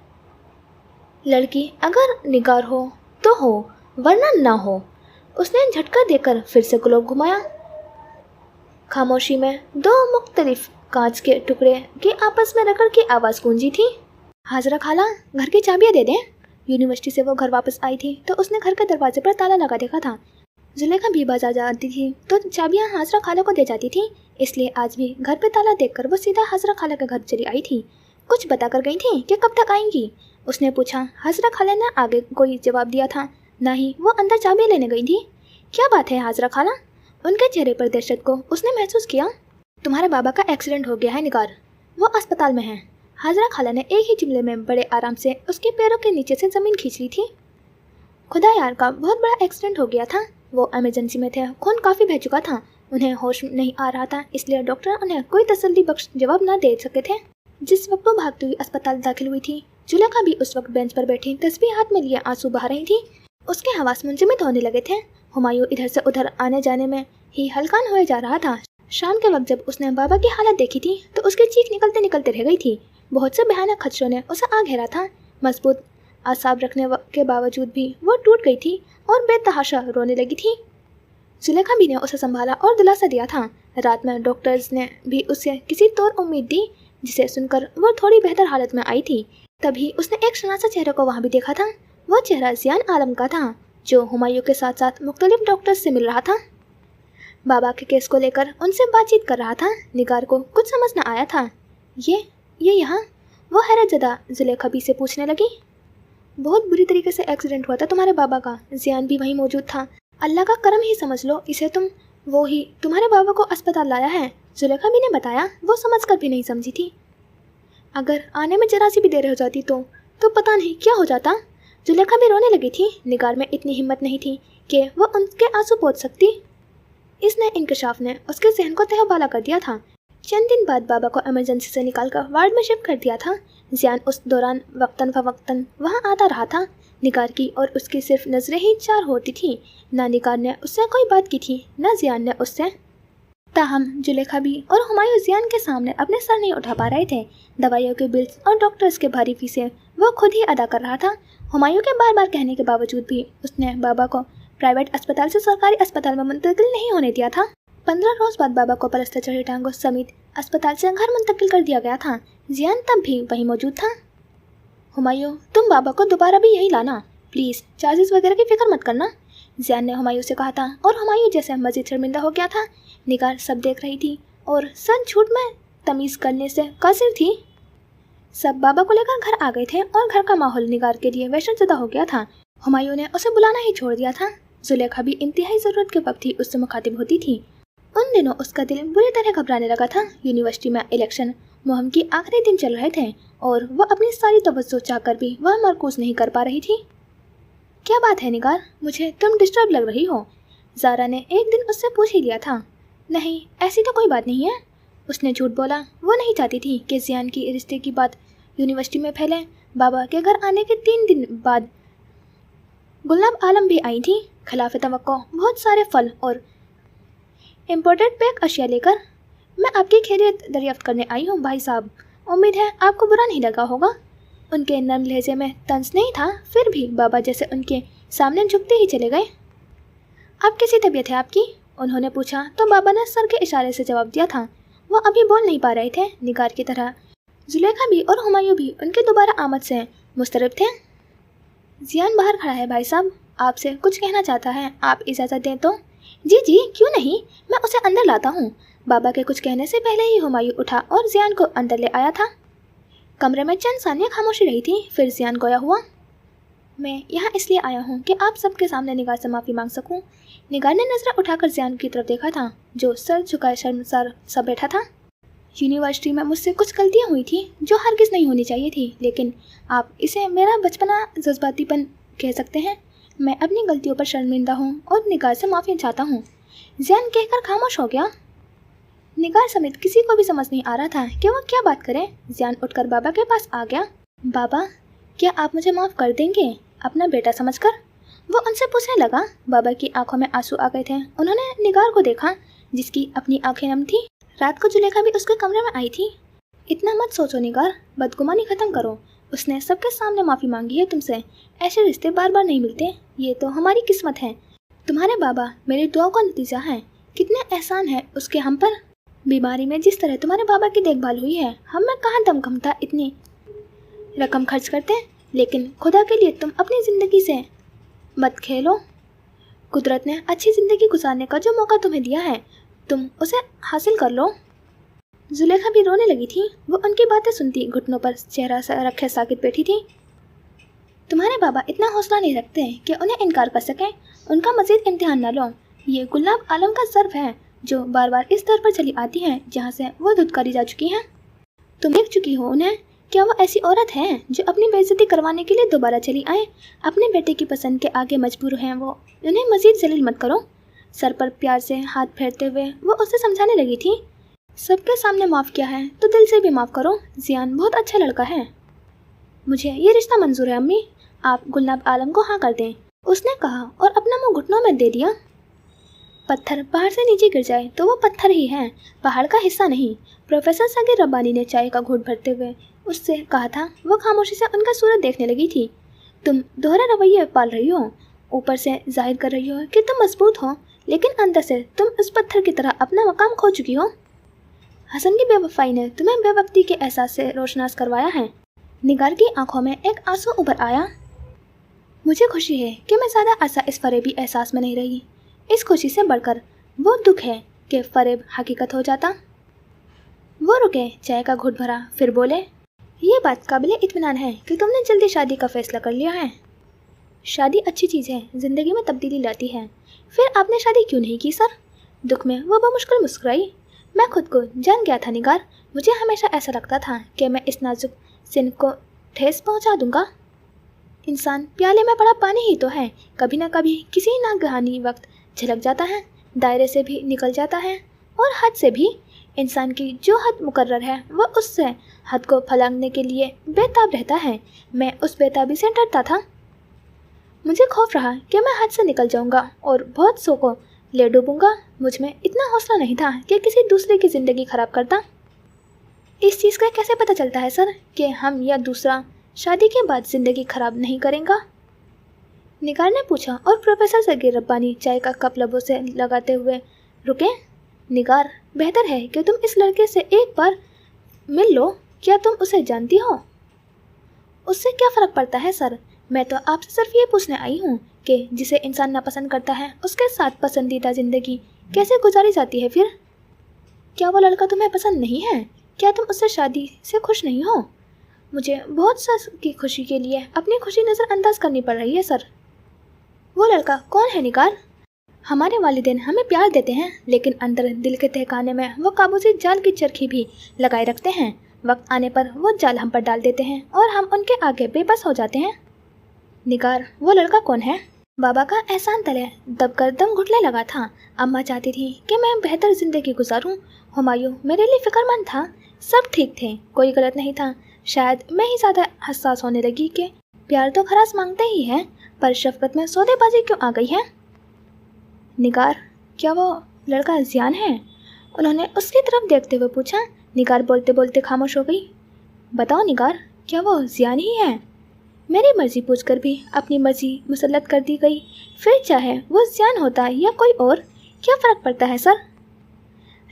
लड़की अगर निगार हो तो हो, वरना ना हो। उसने झटका देकर फिर से ग्लोब घुमाया। खामोशी में दो मुख्तलिफ कांच के टुकड़े के आपस में रगड़ की आवाज़ गूंजी थी। हाजरा खाला, घर की चाबियाँ दे दें। यूनिवर्सिटी से वो घर वापस आई थी तो उसने घर के दरवाजे पर ताला लगा देखा था। जुलेखा भी बाजार जाती थी तो चाबियाँ हाजरा खाला को दे जाती थी, इसलिए आज भी घर पे ताला देखकर वो सीधा हाजरा खाला के घर चली आई थी। कुछ बता कर गई थी कि कब तक आएंगी? उसने पूछा। हाजरा खाला ने आगे कोई जवाब दिया था, ना ही वो अंदर चाबियाँ लेने गई थी। क्या बात है हाजरा खाला? उनके चेहरे पर दहशत को उसने महसूस किया। तुम्हारे बाबा का एक्सीडेंट हो गया है निगार, वो अस्पताल में है। हाजरा खाला ने एक ही जुमले में बड़े आराम से उसके पैरों के नीचे से ज़मीन खींच ली थी। खुदा यार का बहुत बड़ा एक्सीडेंट हो गया था। वो इमरजेंसी में थे, खून काफ़ी बह चुका था, उन्हें होश नहीं आ रहा था, इसलिए डॉक्टर उन्हें कोई तसल्ली बख्श जवाब न दे सके थे। जिस वक्त वो भागती हुई अस्पताल दाखिल हुई थी, जुलेखा भी उस वक्त बेंच पर बैठी तस्बीह हाथ में लिए आंसू बहा रही थी। उसके हवास मुंजमद होने लगे थे। हुमायूं इधर से उधर आने जाने में ही हलकान हुए जा रहा था। शाम के वक्त जब उसने बाबा की हालत देखी थी तो उसकी चीख निकलते निकलते रह गई थी। बहुत से भयानक खदशों ने उसे आ घेरा था। मजबूत आसाब रखने के बावजूद भी वो टूट गई थी और बेतहाशा रोने लगी थी। जुलेखा भी ने उसे संभाला और दिलासा दिया था। रात में डॉक्टर्स ने भी उसे किसी तौर उम्मीद दी, जिसे सुनकर वो थोड़ी बेहतर हालत में आई थी। तभी उसने एक शनासा चेहरे को वहाँ भी देखा था। वो चेहरा जियान आलम का था, जो हुमायूं के साथ साथ मुख्तलिफ डॉक्टर्स से मिल रहा था। बाबा के केस को लेकर उनसे बातचीत कर रहा था। निगार को कुछ समझ न आया था। ये यहाँ? वो हैरत ज़दा जुलेखा भी से पूछने लगी। बहुत बुरी तरीके से एक्सीडेंट हुआ था तुम्हारे बाबा का, जियान भी वहीं मौजूद था। अल्लाह का करम ही समझ लो इसे तुम। वो ही तुम्हारे बाबा को अस्पताल लाया है, जुलेखा भी ने बताया। वो समझ कर भी नहीं समझी थी। अगर आने में जरा सी भी देर हो जाती तो पता नहीं क्या हो जाता। जुलेखा भी रोने लगी थी। निगार में इतनी हिम्मत नहीं थी कि वो उनके आंसू पोंछ सकती। इसने इंकशाफ ने उसके जहन को तहबाला कर दिया था। चंद दिन बाद बाबा को इमरजेंसी से निकालकर वार्ड में शिफ्ट कर दिया था। जियान उस दौरान वक्तन फवक्तन वहाँ आता रहा था। निगार की और उसकी सिर्फ नजरें ही चार होती थी। ना निगार ने उससे कोई बात की थी, ना जियान ने उससे। ताहम जुलेखा भी और हुमायूं जियान के सामने अपने सर नहीं उठा पा रहे थे। दवाइयों के बिल्स और डॉक्टर्स के भारी फीसें वो खुद ही अदा कर रहा था। हुमायूं के बार बार कहने के बावजूद भी उसने बाबा को प्राइवेट अस्पताल से सरकारी अस्पताल में मुंतकिल नहीं होने दिया था। 15 रोज बाद बाबा को पलस्तर चढ़ी टांगों समेत अस्पताल से घर मुंतकिल कर दिया गया था। जियान तब भी वहीं मौजूद था। हुमायूं, तुम बाबा को दोबारा भी यही लाना प्लीज़, चार्जेस वगैरह की फिक्र मत करना, जियान ने हुमायूं से कहा था। और हुमायूं जैसे मजीद शर्मिंदा हो गया था। निगार सब देख रही थी और सच झूठ में तमीज़ करने से कासिर थी। सब बाबा को लेकर घर आ गए थे और घर का माहौल निगार के लिए वहशतज़दा हो गया था। हुमायूं ने उसे बुलाना ही छोड़ दिया था। जुलेखा भी इंतहाई ज़रूरत के वक्त ही उससे मुखातिब होती थी। उन दिनों उसका दिल बुरी तरह घबराने लगा था। यूनिवर्सिटी में इलेक्शन मुहिम की आखिरी दिन चल रहे थे और वह अपनी सारी तवज्जो चाहकर भी वह मरकूज नहीं कर पा रही थी। क्या बात है निगार, मुझे तुम डिस्टर्ब लग रही हो, ज़ारा ने एक दिन उससे पूछ ही लिया था। नहीं, ऐसी तो कोई बात नहीं है, उसने झूठ बोला। वो नहीं चाहती थी कि जियान की रिश्ते की बात यूनिवर्सिटी में फैले। बाबा के घर आने के 3 दिन बाद गुलाब आलम भी आई थी, खिलाफ तवक्को बहुत सारे फल और इम्पोर्टेड पैक अशिया लेकर। मैं आपकी खैरियत दरियाफ्त करने आई हूँ भाई साहब, उम्मीद है आपको बुरा नहीं लगा होगा। उनके नर्म लहजे में तंज नहीं था, फिर भी बाबा जैसे उनके सामने झुकते ही चले गए। अब कैसी तबीयत है आपकी, उन्होंने पूछा तो बाबा ने सर के इशारे से जवाब दिया था। वो अभी बोल नहीं पा रहे थे। निगार की तरह जुलेखा भी और हुमायूं भी उनके दोबारा आमद से मुस्तरब थे। जियान बाहर खड़ा है भाई साहब, आपसे कुछ कहना चाहता है, आप इजाज़त दें तो। जी जी क्यों नहीं, मैं उसे अंदर लाता हूँ। बाबा के कुछ कहने से पहले ही हुमायूं उठा और जियान को अंदर ले आया था। कमरे में चंद सानिया खामोशी रही थी, फिर जियान गोया हुआ। मैं यहाँ इसलिए आया हूँ कि आप सबके सामने निगार से माफ़ी मांग सकूँ। निगार ने नजर उठाकर जियान की तरफ देखा था, जो सर झुकाए शर्मसार सा बैठा था। यूनिवर्सिटी में मुझसे कुछ गलतियाँ हुई थी जो हरगिज़ नहीं होनी चाहिए थी, लेकिन आप इसे मेरा बचपना जज्बातीपन कह सकते हैं। मैं अपनी गलतियों पर शर्मिंदा हूँ और निगार से माफ़ी चाहता हूँ। जियान कहकर खामोश हो गया। निगार समेत किसी को भी समझ नहीं आ रहा था कि वो क्या बात करें। जियान उठकर बाबा के पास आ गया। बाबा, क्या आप मुझे माफ़ कर देंगे अपना बेटा समझकर? वो उनसे पूछने लगा। बाबा की आंखों में आंसू आ गए थे। उन्होंने निगार को देखा, जिसकी अपनी आंखें नम थी। रात को जुलेखा भी उसके कमरे में आई थी। इतना मत सोचो निगार, बदगुमानी ख़त्म करो। उसने सबके सामने माफ़ी मांगी है तुमसे। ऐसे रिश्ते बार बार नहीं मिलते, ये तो हमारी किस्मत है। तुम्हारे बाबा मेरी दुआओं का नतीजा है। कितने एहसान है उसके हम पर। बीमारी में जिस तरह तुम्हारे बाबा की देखभाल हुई है, हम में कहाँ दम था इतनी रकम खर्च करते। लेकिन खुदा के लिए तुम अपनी ज़िंदगी से मत खेलो। कुदरत ने अच्छी ज़िंदगी गुजारने का जो मौका तुम्हें दिया है, तुम उसे हासिल कर लो। जुलेखा भी रोने लगी थी। वो उनकी बातें सुनती घुटनों पर चेहरा रखे साकित बैठी थी। तुम्हारे बाबा इतना हौसला नहीं रखते कि उन्हें इनकार कर सकें। उनका मजीद इम्तिहान न लो। ये गुलाब आलम का ज़र्फ है जो बार बार इस दर पर चली आती हैं जहाँ से वो धुतकारी जा चुकी हैं। तुम देख चुकी हो उन्हें। क्या वो ऐसी औरत है जो अपनी बेइज्जती करवाने के लिए दोबारा चली आए? अपने बेटे की पसंद के आगे मजबूर हैं वो। उन्हें मजीद जलील मत करो। सर पर प्यार से हाथ फेरते हुए वो उसे समझाने लगी थी। सबके सामने माफ़ किया है तो दिल से भी माफ़ करो। जियान बहुत अच्छा लड़का है। मुझे ये रिश्ता मंजूर है अम्मी, आप गुलाब आलम को हाँ कर दें, उसने कहा और अपना मुँह घुटनों में दे दिया। पत्थर पहाड़ से नीचे गिर जाए तो वो पत्थर ही है, पहाड़ का हिस्सा नहीं। प्रोफेसर सगीर रब्बानी ने चाय का घूंट भरते हुए उससे कहा था। वो खामोशी से उनका सूरत देखने लगी थी। तुम दोहरा रवैया पाल रही हो। ऊपर से जाहिर कर रही हो कि तुम मजबूत हो, लेकिन अंदर से तुम उस पत्थर की तरह अपना मकाम खो चुकी हो। हसन की बेवफाई ने तुम्हें बेवक्ती के एहसास से रोशनास करवाया है। निगार की आंखों में एक आंसू उभर आया। मुझे खुशी है कि मैं ज़्यादा अरसा इस फरेबी एहसास में नहीं रही। इस खुशी से बढ़कर वो दुख है कि फरेब हकीकत हो जाता। वो रुके, चाय का घूंट भरा, फिर बोले, ये बात काबिले इत्मीनान है कि तुमने जल्दी शादी का फैसला कर लिया है। शादी अच्छी चीज़ है, ज़िंदगी में तब्दीली लाती है। फिर आपने शादी क्यों नहीं की सर? दुख में वो बमुश्किल मुस्कुराई। मैं खुद को जान गया था निगार, मुझे हमेशा ऐसा लगता था कि मैं इस नाजुक सिंह को ठेस पहुंचा दूंगा। इंसान प्याले में पड़ा पानी ही तो है, कभी ना कभी किसी नागहानी वक्त झलक जाता है, दायरे से भी निकल जाता है और हद से भी। इंसान की जो हद मुकर्रर है वो उससे हद को फलांगने के लिए बेताब रहता है। मैं उस बेताबी से डरता था। मुझे खौफ रहा कि मैं हद से निकल जाऊंगा और बहुत सौ को ले डूबूंगा। मुझ में इतना हौसला नहीं था कि किसी दूसरे की ज़िंदगी खराब करता। इस चीज़ का कैसे पता चलता है सर कि हम या दूसरा शादी के बाद ज़िंदगी खराब नहीं करेंगे? निगार ने पूछा और प्रोफेसर सगीर रब्बानी चाय का कप लबों से लगाते हुए रुके। निगार, बेहतर है कि तुम इस लड़के से एक बार मिल लो। क्या तुम उसे जानती हो? उससे क्या फ़र्क पड़ता है सर? मैं तो आपसे सिर्फ ये पूछने आई हूँ कि जिसे इंसान नापसंद करता है उसके साथ पसंदीदा ज़िंदगी कैसे गुजारी जाती है फिर? क्या वो लड़का तुम्हें पसंद नहीं है? क्या तुम उससे शादी से खुश नहीं हो? मुझे बहुत सा की खुशी के लिए अपनी खुशी नज़रअंदाज करनी पड़ रही है सर। वो लड़का कौन है निगार? हमारे वालिदैन हमें प्यार देते हैं, लेकिन अंदर दिल के तहखाने में वो काबूसी जाल की चरखी भी लगाए रखते हैं। वक्त आने पर वो जाल हम पर डाल देते हैं और हम उनके आगे बेबस हो जाते हैं। निगार, वो लड़का कौन है? बाबा का एहसान तले दबकर दम घुटने लगा था। अम्मा चाहती थी कि मैं बेहतर ज़िंदगी गुजारूं। हुमायूं मेरे लिए फिक्रमंद था। सब ठीक थे, कोई गलत नहीं था। शायद मैं ही ज़्यादा हसास होने लगी कि प्यार तो खरास मांगते ही है, पर शफकत में सौदेबाजी क्यों आ गई है? निगार, क्या वो लड़का ज़ियान है? उन्होंने उसकी तरफ देखते हुए पूछा। निगार बोलते बोलते खामोश हो गई। बताओ निगार, क्या वो ज़ियान ही है? मेरी मर्ज़ी पूछकर भी अपनी मर्ज़ी मुसल्लत कर दी गई। फिर चाहे वो ज़ियान होता या कोई और, क्या फ़र्क पड़ता है सर?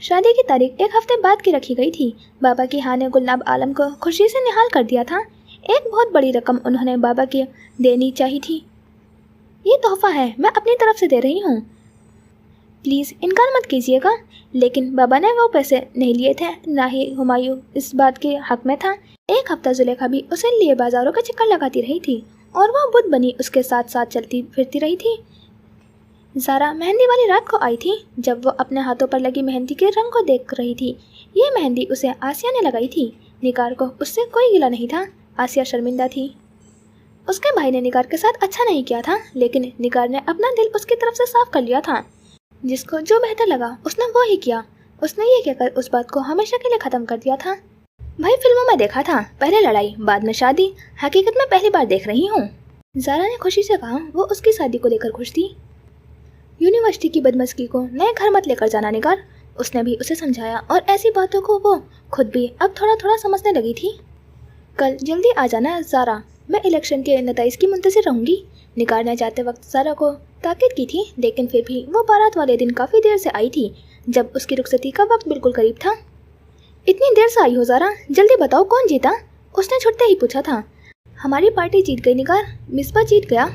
शादी की तारीख एक हफ्ते बाद की रखी गई थी। बाबा की हाँ ने गुलनाब आलम को खुशी से निहाल कर दिया था। एक बहुत बड़ी रकम उन्होंने बाबा की देनी चाहिए थी। ये तोहफा है, मैं अपनी तरफ से दे रही हूँ, प्लीज़ इनकार मत कीजिएगा। लेकिन बाबा ने वो पैसे नहीं लिए थे, ना ही हुमायूं इस बात के हक में था। एक हफ्ता जुलेखा भी उसे लिए बाजारों का चक्कर लगाती रही थी और वह बुद्ध बनी उसके साथ साथ चलती फिरती रही थी। ज़ारा मेहंदी वाली रात को आई थी, जब वो अपने हाथों पर लगी मेहंदी के रंग को देख रही थी। ये मेहंदी उसे आसिया ने लगाई थी। निगार को उससे कोई गिला नहीं था। आसिया शर्मिंदा थी। उसके भाई ने निगार के साथ अच्छा नहीं किया था, लेकिन निगार ने अपना दिल उसकी तरफ से साफ कर लिया था। जिसको जो बेहतर लगा उसने वो ही किया। उसने ये कहकर उस बात को हमेशा के लिए ख़त्म कर दिया था। भाई फिल्मों में देखा था, पहले लड़ाई बाद में शादी, हकीकत में पहली बार देख रही हूँ। ज़ारा ने खुशी से कहा। वो उसकी शादी को लेकर खुश थी। यूनिवर्सिटी की बदमस्की को नए घर मत लेकर जाना निगार, उसने भी उसे समझाया, और ऐसी बातों को वो खुद भी अब थोड़ा थोड़ा समझने लगी थी। कल जल्दी आ जाना ज़ारा, मैं इलेक्शन के नतीजे की मुंतज़िर रहूँगी। निगार ने जाते वक्त ज़ारा को ताकीद की थी, लेकिन फिर भी वो बारात वाले दिन काफ़ी देर से आई थी, जब उसकी रुखसती का वक्त बिल्कुल करीब था। इतनी देर से आई हो ज़ारा, जल्दी बताओ कौन जीता? उसने छुट्टे ही पूछा था। हमारी पार्टी जीत गई निगार, मिसबा जीत गया,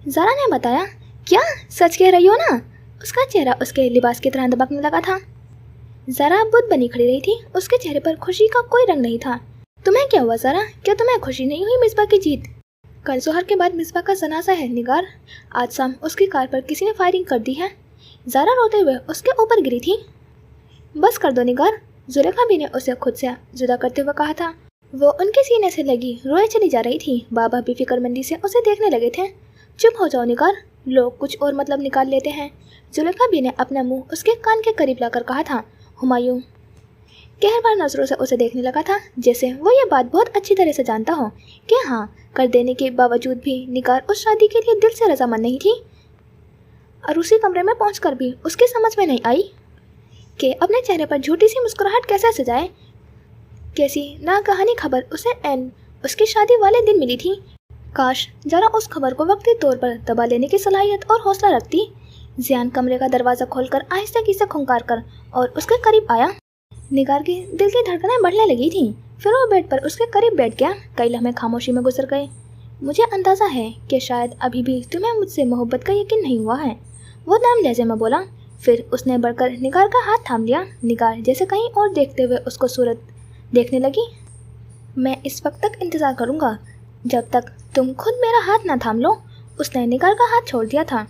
ज़ारा ने बताया। क्या सच कह रही हो ना? उसका चेहरा उसके लिबास की तरह दबकने लगा था। ज़ारा बुद्ध बनी खड़ी रही थी, उसके चेहरे पर खुशी का कोई रंग नहीं था। तुम्हें क्या हुआ ज़ारा? क्या तुम्हें खुशी नहीं हुई मिसबा की जीत? कल जोहर के बाद मिसबा का जनाजा है निगार, आज शाम उसकी कार पर किसी ने फायरिंग कर दी है। ज़ारा रोते हुए उसके ऊपर गिरी थी। बस कर दो निगार, जुलेखा भी ने उसे खुद से जुदा करते हुए कहा था। वो उनके सीने से लगी रोए चली जा रही थी। बाबा भी फिक्रमंदी से उसे देखने लगे थे। चुप हो जाओ निगार, लोग कुछ और मतलब निकाल लेते हैं। जुलेखा भी ने अपना मुंह उसके कान के करीब लाकर कहा था। हुमायूं कहरबार नजरों से उसे देखने लगा था, जैसे वो ये बात बहुत अच्छी तरह से जानता हो कि हाँ कर देने के बावजूद भी निगार उस शादी के लिए दिल से रजामंद नहीं थी। और उसी कमरे में पहुंचकर भी उसकी समझ में नहीं आई कि अपने चेहरे पर झूठी सी मुस्कुराहट कैसे सजाए। कैसी ना कहानी खबर उसे एन उसकी शादी वाले दिन मिली थी। काश जरा उस खबर को वक्ती तौर पर दबा लेने की सलाहियत और हौसला रखती। ज़ियान कमरे का दरवाज़ा खोलकर आहिस्ता से खुंकार कर और उसके करीब आया। निगार की दिल की धड़कनें बढ़ने लगी थी। फिर वो बेड पर उसके करीब बैठ गया। कई लम्हे खामोशी में गुजर गए। मुझे अंदाज़ा है कि शायद अभी भी तुम्हें मुझसे मोहब्बत का यकीन नहीं हुआ है, वो नाम लहजे में बोला। फिर उसने बढ़कर निगार का हाथ थाम लिया। निगार जैसे कहीं और देखते हुए उसको सूरत देखने लगी। मैं इस वक्त तक इंतज़ार करूँगा जब तक तुम खुद मेरा हाथ ना थाम लो। उसने निगार का हाथ छोड़ दिया था।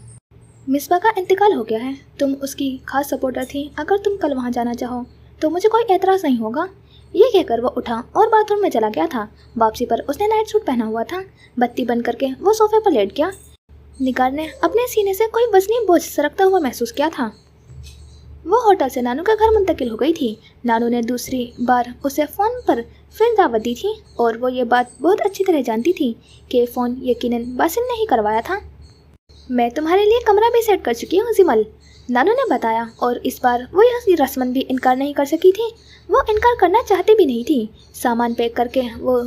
मिसबा का इंतकाल हो गया है, तुम उसकी खास सपोर्टर थी। अगर तुम कल वहाँ जाना चाहो तो मुझे कोई एतराज़ नहीं होगा। ये कहकर वो उठा और बाथरूम में चला गया था। वापसी पर उसने नाइट सूट पहना हुआ था। बत्ती बंद करके वो सोफे पर लेट गया। निगार ने अपने सीने से कोई वजनी बोझ सरकता हुआ महसूस किया था। वो होटल से नानू के घर मुंतकिल हो गई थी। नानू ने दूसरी बार उसे फ़ोन पर फिर दावत दी थी और वो ये बात बहुत अच्छी तरह जानती थी कि फ़ोन यकीनन बासिल ने ही करवाया था। मैं तुम्हारे लिए कमरा भी सेट कर चुकी हूँ जिमल, नानू ने बताया, और इस बार वो यह रस्मन भी इनकार नहीं कर सकी थी। वो इनकार करना चाहती भी नहीं थी। सामान पैक करके वो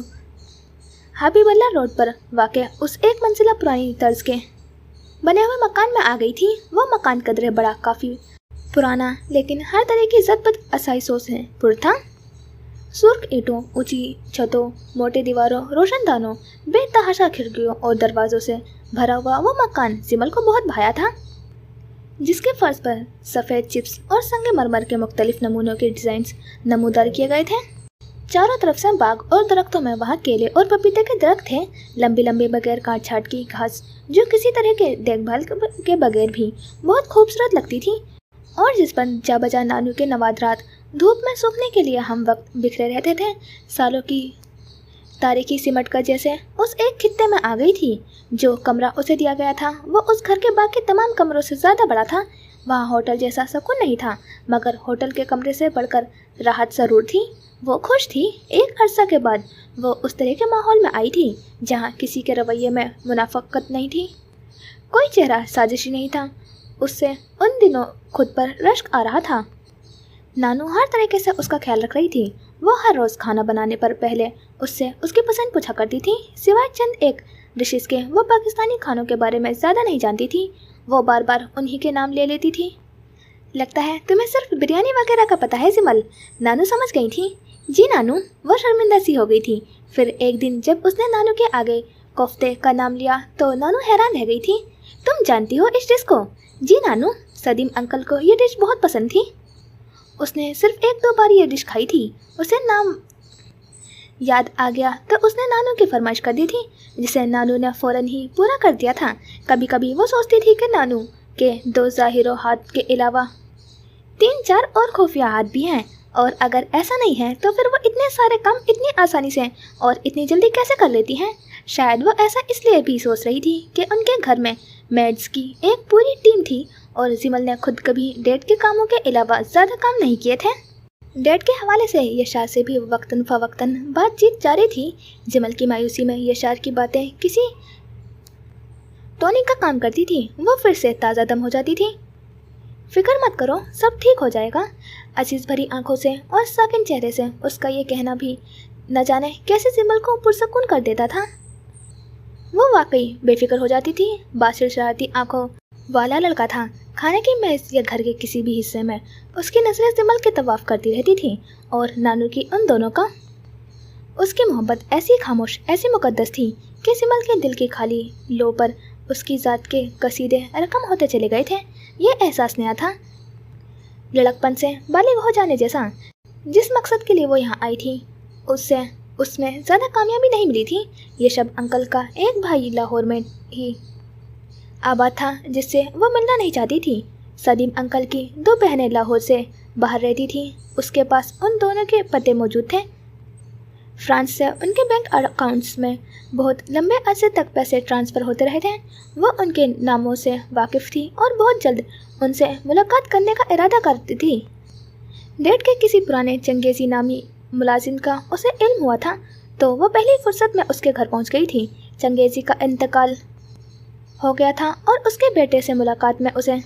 हबीबल्ला रोड पर वाक़ उस एक मंजिला पुरानी तर्ज के बने हुए मकान में आ गई थी। वो मकान कदरे बड़ा, काफ़ी पुराना, लेकिन हर तरह की ज़ब्त आसाइशों से पुर था। सुर्ख ईंटों, ऊंची छतों, मोटे दीवारों, रोशनदानों, बेतहाशा खिड़कियों और दरवाज़ों से भरा हुआ वो मकान जिमल को बहुत भाया था, जिसके फर्श पर सफ़ेद चिप्स और संगमरमर के मुख्तलिफ नमूनों के डिज़ाइंस नमूदार किए गए थे। चारों तरफ से बाग और दरख्तों में वहाँ केले और पपीते के दरख्त थे। लंबी लंबी बगैर काट छाट की घास जो किसी तरह के देखभाल के बगैर भी बहुत खूबसूरत लगती थी, और जिस पर जा बजा नानू के नवाद रात धूप में सूखने के लिए हम वक्त बिखरे रहते थे। सालों की तारीखी सिमट कर जैसे उस एक खित्ते में आ गई थी। जो कमरा उसे दिया गया था वो उस घर के बाकी तमाम कमरों से ज़्यादा बड़ा था। वहाँ होटल जैसा सुकून नहीं था, मगर होटल के कमरे से बढ़कर राहत ज़रूर थी। वो खुश थी। एक अरसा के बाद वो उस तरह के माहौल में आई थी जहाँ किसी के रवैये में मुनाफकत नहीं थी, कोई चेहरा साजिशी नहीं था। उससे उन दिनों खुद पर रश्क आ रहा था। नानू हर तरीके से उसका ख्याल रख रही थी। वो हर रोज़ खाना बनाने पर पहले उससे उसकी पसंद पूछा करती थी। सिवाय चंद एक डिशेस के वो पाकिस्तानी खानों के बारे में ज़्यादा नहीं जानती थी। वो बार बार उन्हीं के नाम ले लेती थी। लगता है तुम्हें सिर्फ बिरयानी वगैरह का पता है जिमल, नानू समझ गई थी। जी नानू, वो शर्मिंदा सी हो गई थी। फिर एक दिन जब उसने नानू के आगे कोफ्ते का नाम लिया तो नानू हैरान रह गई थी। तुम जानती हो इस डिश को? जी नानू, सदीम अंकल को ये डिश बहुत पसंद थी। उसने सिर्फ एक दो बार ये डिश खाई थी। उसे नाम याद आ गया तो उसने नानू की फरमाइश कर दी थी, जिसे नानू ने फ़ौरन ही पूरा कर दिया था। कभी कभी वो सोचती थी कि नानू के दो ज़ाहिर हाथ के अलावा 3-4 और खुफिया हाथ भी हैं, और अगर ऐसा नहीं है तो फिर वो इतने सारे काम इतनी आसानी से और इतनी जल्दी कैसे कर लेती हैं। शायद वो ऐसा इसलिए भी सोच रही थी कि उनके घर में मेड्स की एक पूरी टीम थी, और जिमल ने खुद कभी डैड के कामों के अलावा ज़्यादा काम नहीं किए थे। डैड के हवाले से यशार से भी वक्तन फ़वक्तन बातचीत जारी थी। जिमल की मायूसी में यशार की बातें किसी टोनी का काम करती थी। वो फिर से ताज़ा दम हो जाती थी। फिक्र मत करो, सब ठीक हो जाएगा। अजीज़ भरी आंखों से और साकिन चेहरे से उसका ये कहना भी न जाने कैसे जिमल को पुरसकून कर देता था। वो वाकई बेफिक्र हो जाती थी। बासिर शरारती आंखों वाला लड़का था। खाने की मेज़ या घर के किसी भी हिस्से में उसकी नज़रें जिमल के तवाफ़ करती रहती थी, और नानू की उन दोनों का उसकी मोहब्बत ऐसी खामोश, ऐसी मुकद्दस थी कि जिमल के दिल की खाली लो पर उसकी ज़ात के कसीदे रकम होते चले गए थे। ये एहसास नया था, लड़कपन से बालिग हो जाने जैसा। जिस मकसद के लिए वो यहाँ आई थी उसमें ज़्यादा कामयाबी नहीं मिली थी। ये शब अंकल का एक भाई लाहौर में ही आबाद था जिससे वो मिलना नहीं चाहती थी। सदीम अंकल की 2 बहनें लाहौर से बाहर रहती थी। उसके पास उन दोनों के पते मौजूद थे। फ्रांस से उनके बैंक अकाउंट्स में बहुत लंबे अरसे तक पैसे ट्रांसफ़र होते रहे थे। वो उनके नामों से वाकिफ़ थी और बहुत जल्द उनसे मुलाकात करने का इरादा करती थी। डैड के किसी पुराने चंगेज़ी नामी मुलाजिम का उसे इल्म हुआ था, तो वो पहली फुर्सत में उसके घर पहुंच गई थी। चंगेज़ी का इंतकाल हो गया था और उसके बेटे से मुलाकात में उसे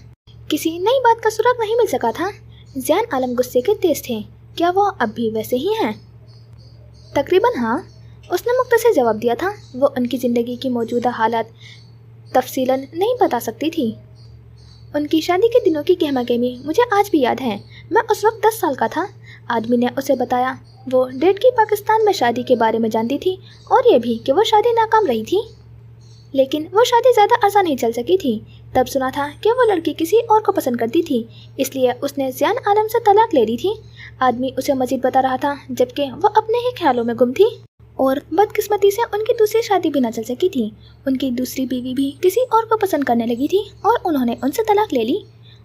किसी नई बात का सुराग नहीं मिल सका था। ज़ैन आलम गुस्से के तेज थे। क्या वो अब भी वैसे ही हैं? तकरीबन हाँ, उसने मुख्तसर जवाब दिया था। वो उनकी ज़िंदगी की मौजूदा हालात तफसीलन नहीं बता सकती थी। उनकी शादी के दिनों की गहमा गहमी मुझे आज भी याद है। मैं उस वक्त 10 साल का था। आदमी ने उसे बताया वो डैड की पाकिस्तान में शादी के बारे में जानती थी, और ये भी कि वो शादी नाकाम रही थी। लेकिन वो शादी ज़्यादा आसान नहीं चल सकी थी। तब सुना था कि वो लड़की किसी और को पसंद करती थी, इसलिए उसने ज़ैन आलम से तलाक ले ली थी। आदमी उसे मज़ीद बता रहा था, जबकि वो अपने ही ख्यालों में गुम थी, और बदकिस्मती से उनकी दूसरी शादी भी न चल सकी थी। उनकी दूसरी बीवी भी किसी और को पसंद करने लगी थी और उन्होंने उनसे तलाक ले ली।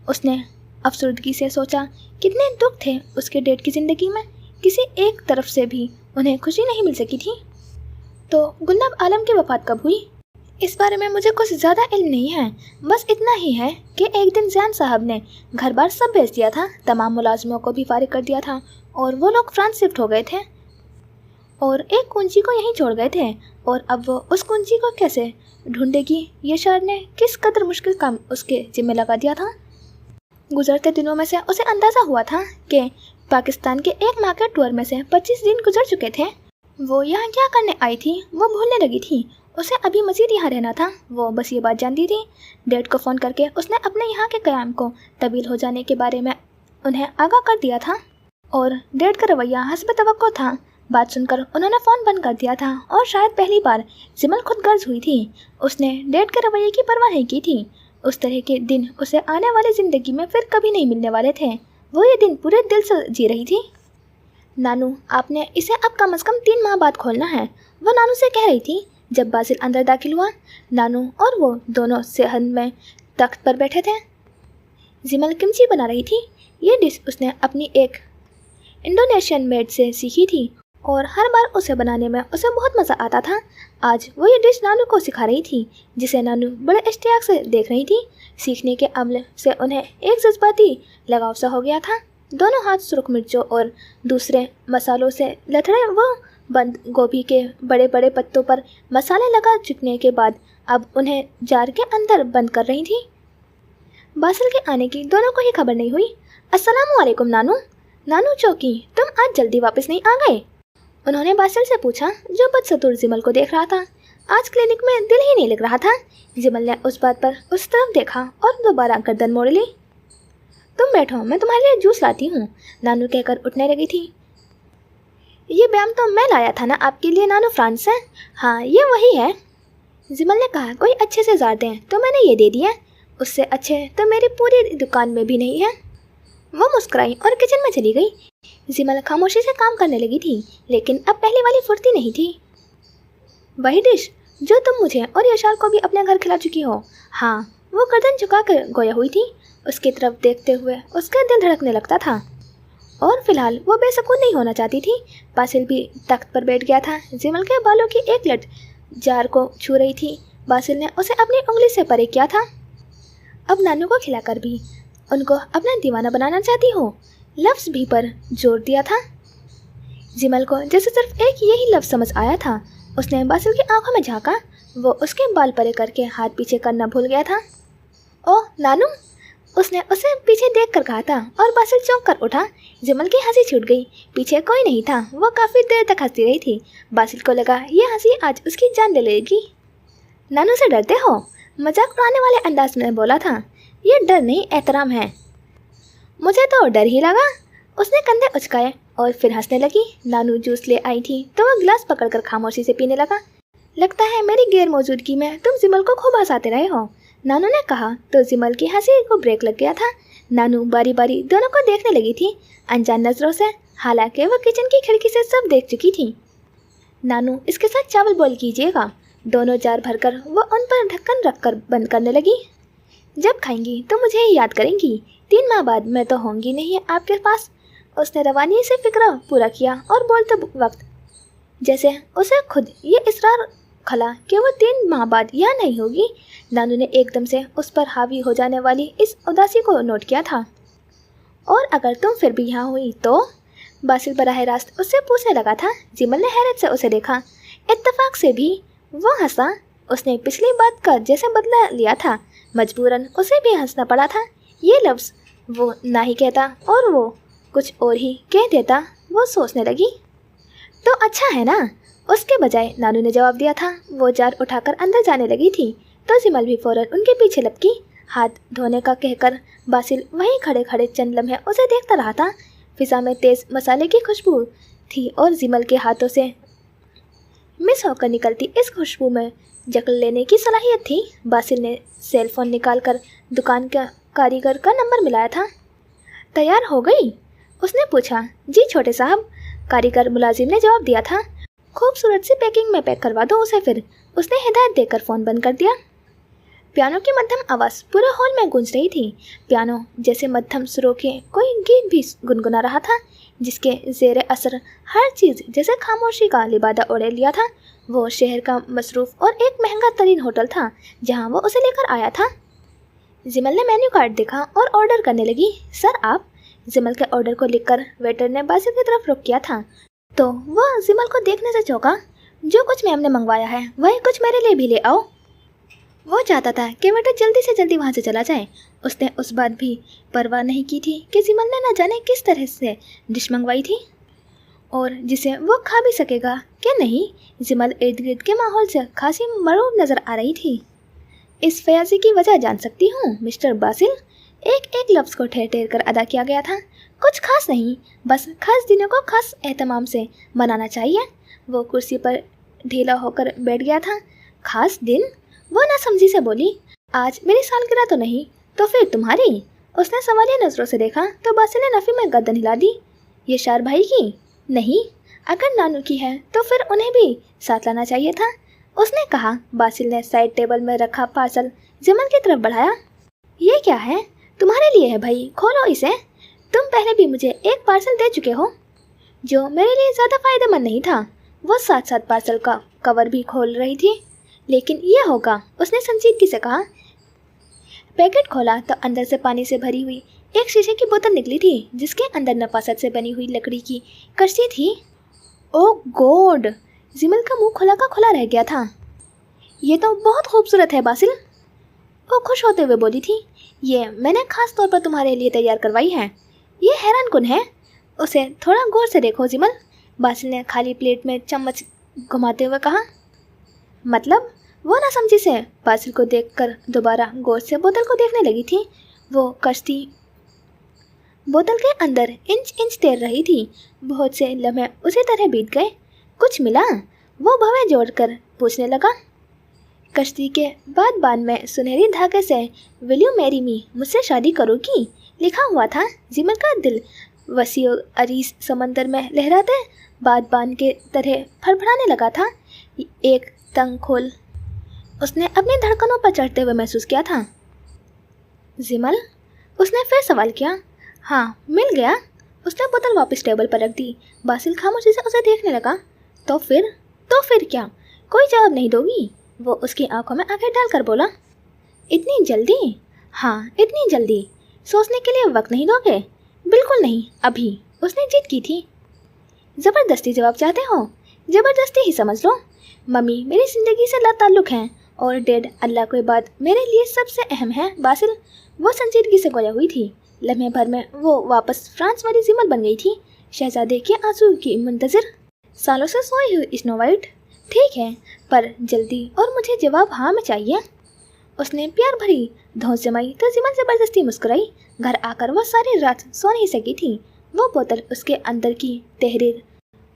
उसने अफसुर्दगी से सोचा कितने दुख थे उसके डेड की ज़िंदगी में, किसी एक तरफ से भी उन्हें खुशी नहीं मिल सकी थी। तो गुलनाब आलम की वफ़ात कब हुई? इस बारे में मुझे कुछ ज़्यादा इल्म नहीं है, बस इतना ही है कि एक दिन जैन साहब ने घर बार सब बेच दिया था, तमाम मुलाजिमों को भी फारिग कर दिया था और वो लोग फ्रांस शिफ्ट हो गए थे और एक कुंजी को यहीं छोड़ गए थे। और अब वो उस कुंजी को कैसे ढूंढेगी, ये शहर ने किस कदर मुश्किल काम उसके जिम्मे लगा दिया था। गुजरते दिनों में से उसे अंदाज़ा हुआ था कि पाकिस्तान के एक मार्केट टूर में से 25 दिन गुजर चुके थे। वो यहाँ क्या करने आई थी वो भूलने लगी थी। उसे अभी मज़ीद यहाँ रहना था। वो बस ये बात जानती थी। डैड को फ़ोन करके उसने अपने यहाँ के क़याम को तब्दील हो जाने के बारे में उन्हें आगाह कर दिया था और डैड का रवैया हस्ब तवक्को था। बात सुनकर उन्होंने फ़ोन बंद कर दिया था और शायद पहली बार जिमल खुद गर्ज हुई थी। उसने डैड के रवैये की परवाह नहीं की थी। उस तरह के दिन उसे आने वाली ज़िंदगी में फिर कभी नहीं मिलने वाले थे। वो ये दिन पूरे दिल से जी रही थी। नानू, आपने इसे अब कम से कम 3 माह बाद खोलना है, वो नानू से कह रही थी जब बासिल अंदर दाखिल हुआ। नानू और वो दोनों सेहन में तख्त पर बैठे थे। जिमल किमची बना रही थी। ये डिश उसने अपनी एक इंडोनेशियन मेड से सीखी थी और हर बार उसे बनाने में उसे बहुत मज़ा आता था। आज वो ये डिश नानू को सिखा रही थी, जिसे नानू बड़े इश्तियाक से देख रही थी। सीखने के अमल से उन्हें एक जज्बाती लगाव सा हो गया था। दोनों हाथ सुर्ख मिर्चों और दूसरे मसालों से लथड़े वो बंद गोभी के बड़े बड़े पत्तों पर मसाले लगा चुकने के बाद अब उन्हें जार के अंदर बंद कर रही थी। बासिल के आने की दोनों को ही खबर नहीं हुई। अस्सलामु अलैकुम नानू। नानू चौंकी, तुम आज जल्दी वापस नहीं आ गए? उन्होंने बासिल से पूछा, जो बदसतूर जिमल को देख रहा था। आज क्लिनिक में दिल ही नहीं लग रहा था। जिमल ने उस बात पर उस तरफ देखा और दोबारा गर्दन मोड़ ली। तुम बैठो, मैं तुम्हारे लिए जूस लाती हूँ, नानू कहकर उठने लगी थी। ये बैम तो मैं लाया था ना आपके लिए नानू, फ्रांस से। हाँ, ये वही है। जिमल ने कहा, कोई अच्छे से जार दें तो मैंने ये दे दिया, उससे अच्छे तो मेरी पूरी दुकान में भी नहीं है। वो मुस्कुराई और किचन में चली गई। जिमल खामोशी से काम करने लगी थी, लेकिन अब पहले वाली फुर्ती नहीं थी। वही डिश जो तुम मुझे और यशार को भी अपने घर खिला चुकी हो। हाँ, वो गर्दन झुका कर गोया हुई थी। उसकी तरफ देखते हुए उसका दिल धड़कने लगता था और फिलहाल वो बेसुकून नहीं होना चाहती थी। बासिल भी तख्त पर बैठ गया था। जिमल के बालों की एक लट जार को छू रही थी। बासिल ने उसे अपनी उंगली से परे किया था। अब नानू को खिलाकर भी उनको अपना दीवाना बनाना चाहती हो, लफ्ज़ भी पर जोर दिया था। जिमल को जैसे सिर्फ एक यही लफ्ज़ समझ आया था। उसने बासिल की आंखों में झांका। वो उसके बाल परे करके हाथ पीछे करना भूल गया था। ओह नानू, उसने उसे पीछे देखकर कहा था और बासिल चौंक कर उठा। जिमल की हंसी छूट गई। पीछे कोई नहीं था। वो काफ़ी देर तक हंसती रही थी। बासिल को लगा ये हंसी आज उसकी जान ले लेगी। नानू से डरते हो? मजाक उड़ाने वाले अंदाज में बोला था। ये डर नहीं, एहतराम है। मुझे तो डर ही लगा। उसने कंधे उचकाए और फिर हंसने लगी। नानू जूस ले आई थी तो वह गिलास पकड़कर खामोशी से पीने लगा। लगता है मेरी गैर मौजूदगी में तुम जिमल को खूब हंसाते रहे हो, नानू ने कहा तो जिमल की हंसी को ब्रेक लग गया था। नानू बारी बारी दोनों को देखने लगी थी, अनजान नज़रों से। हालांकि वह किचन की खिड़की से सब देख चुकी थी। नानू, इसके साथ चावल बॉईल कीजिएगा। दोनों जार भरकर वो उन पर ढक्कन रखकर बंद करने लगी। जब खाएंगी तो मुझे ही याद करेंगी। 3 माह बाद मैं तो होंगी नहीं आपके पास। उसने रवानी से फिक्र पूरा किया और बोलते वक्त जैसे उसे खुद ये इसरार खला कि वो 3 माह बाद यहाँ नहीं होगी। नानू ने एकदम से उस पर हावी हो जाने वाली इस उदासी को नोट किया था। और अगर तुम फिर भी यहाँ हुई तो? बासिल बराह रास्त उससे पूछने लगा था। जिमल ने हैरत से उसे देखा। इत्तेफाक से भी वो हंसा। उसने पिछली बात का जैसे बदला लिया था। मजबूरन उसे भी हंसना पड़ा था। ये लफ्ज़ वो ना ही कहता और वो कुछ और ही कह देता। वो सोचने लगी, तो अच्छा है ना, उसके बजाय नानू ने जवाब दिया था। वो जार उठाकर अंदर जाने लगी थी तो जिमल भी फौरन उनके पीछे लपकी। हाथ धोने का कहकर बासिल वहीं खड़े खड़े चंद लम्हे उसे देखता रहा था। फिजा में तेज़ मसाले की खुशबू थी और जिमल के हाथों से मिस होकर निकलती इस खुशबू में जकड़ लेने की सलाहियत थी। बासिल ने सेल फोन निकाल कर दुकान का कारीगर का नंबर मिलाया था। तैयार हो गई? उसने पूछा। जी छोटे साहब, कारीगर मुलाजिम ने जवाब दिया था। खूबसूरत सी पैकिंग में पैक करवा दो उसे। फिर उसने हिदायत देकर फ़ोन बंद कर दिया। पियानो की मध्यम आवाज़ पूरे हॉल में गूंज रही थी। पियानो जैसे मध्यम सुरों के कोई गीत भी गुनगुना रहा था, जिसके ज़ेरे असर हर चीज़ जैसे खामोशी का लिबादा ओढ़े लिया था। वो शहर का मसरूफ़ और एक महंगा तरीन होटल था जहाँ वो उसे लेकर आया था। जिमल ने मेन्यू कार्ड देखा और ऑर्डर करने लगी। सर आप। जिमल के ऑर्डर को लिखकर वेटर ने बासिल की तरफ रुख किया था तो वह जिमल को देखने से चौंका। जो कुछ मैम ने मंगवाया है वही कुछ मेरे लिए भी ले आओ। वो चाहता था कि वेटर जल्दी से जल्दी वहाँ से चला जाए। उसने उस बात भी परवाह नहीं की थी कि जिमल ने न जाने किस तरह से डिश मंगवाई थी और जिसे वो खा भी सकेगा कि नहीं। जिमल इर्द गिर्द के माहौल से खासी मरूब नज़र आ रही थी। इस फयाजी की वजह जान सकती हूँ मिस्टर बासिल। एक एक लफ्ज़ को ठहर ठहर कर अदा किया गया था। कुछ खास नहीं, बस खास दिनों को खास एहतमाम से मनाना चाहिए। वो कुर्सी पर ढीला होकर बैठ गया था। खास दिन? वो नासमझी से बोली। आज मेरी सालगिरह तो नहीं, तो फिर तुम्हारी? उसने सवालिया नज़रों से देखा तो बासिल ने नफ़ी में गर्दन हिला दी। ये शार भाई की? नहीं, अगर नानू की है तो फिर उन्हें भी साथ लाना चाहिए था, उसने कहा। बासिल ने साइड टेबल में रखा पार्सल जिमल की तरफ बढ़ाया। ये क्या है? तुम्हारे लिए है भाई, खोलो इसे। तुम पहले भी मुझे एक पार्सल दे चुके हो जो मेरे लिए ज़्यादा फ़ायदेमंद नहीं था। वो साथ साथ पार्सल का कवर भी खोल रही थी। लेकिन ये होगा, उसने संजीदगी से कहा। पैकेट खोला तो अंदर से पानी से भरी हुई एक शीशे की बोतल निकली थी जिसके अंदर नफासत से बनी हुई लकड़ी की कश्ती थी। ओ गॉड! जिमल का मुंह खुला का खुला रह गया था। ये तो बहुत खूबसूरत है बासिल, वो खुश होते हुए बोली थी। ये मैंने खास तौर पर तुम्हारे लिए तैयार करवाई है। ये हैरान कुन है। उसे थोड़ा गौर से देखो जिमल, बासिल ने खाली प्लेट में चम्मच घुमाते हुए कहा। मतलब? वो ना समझी से बासिल को देखकर दोबारा गौर से बोतल को देखने लगी थी। वो कश्ती बोतल के अंदर इंच इंच तैर रही थी। बहुत से लम्हे उसी तरह बीत गए। कुछ मिला? वो भवें जोड़कर पूछने लगा। कश्ती के बाद में सुनहरी धागे से विल यू मैरी मी, मुझसे शादी करोगी, लिखा हुआ था। जिमल का दिल वसी अरीस समंदर में लहराते बान के तरह फड़फड़ाने लगा था। एक तंग खोल उसने अपनी धड़कनों पर चढ़ते हुए महसूस किया था। जिमल? उसने फिर सवाल किया। हाँ, मिल गया। उसने बोतल वापस टेबल पर रख दी। बासिल खामोशी से उसे देखने लगा। तो फिर क्या? कोई जवाब नहीं दोगी? वो उसकी आंखों में आंखें डालकर बोला। इतनी जल्दी? हाँ, इतनी जल्दी। सोचने के लिए वक्त नहीं दोगे? बिल्कुल नहीं, अभी। उसने जिद की थी। ज़बरदस्ती जवाब चाहते हो? ज़बरदस्ती ही समझ लो। मम्मी मेरी ज़िंदगी से लाताल्लुक़ हैं और डैड अल्लाह के बाद मेरे लिए सबसे अहम है बासिल। वो संजीदगी से गोया हुई थी। लम्हे भर में वो वापस फ्रांस वाली जिमल बन गई थी, शहजादे के आंसू की मुंतज़िर, सालों से सोई हुई स्नो वाइट। ठीक है, पर जल्दी और मुझे जवाब हाँ में चाहिए। उसने प्यार भरी धौंस जमाई तो जिमल ज़बरदस्ती मुस्कुराई। घर आकर वो सारी रात सो नहीं सकी थी। वो बोतल उसके अंदर की तहरीर,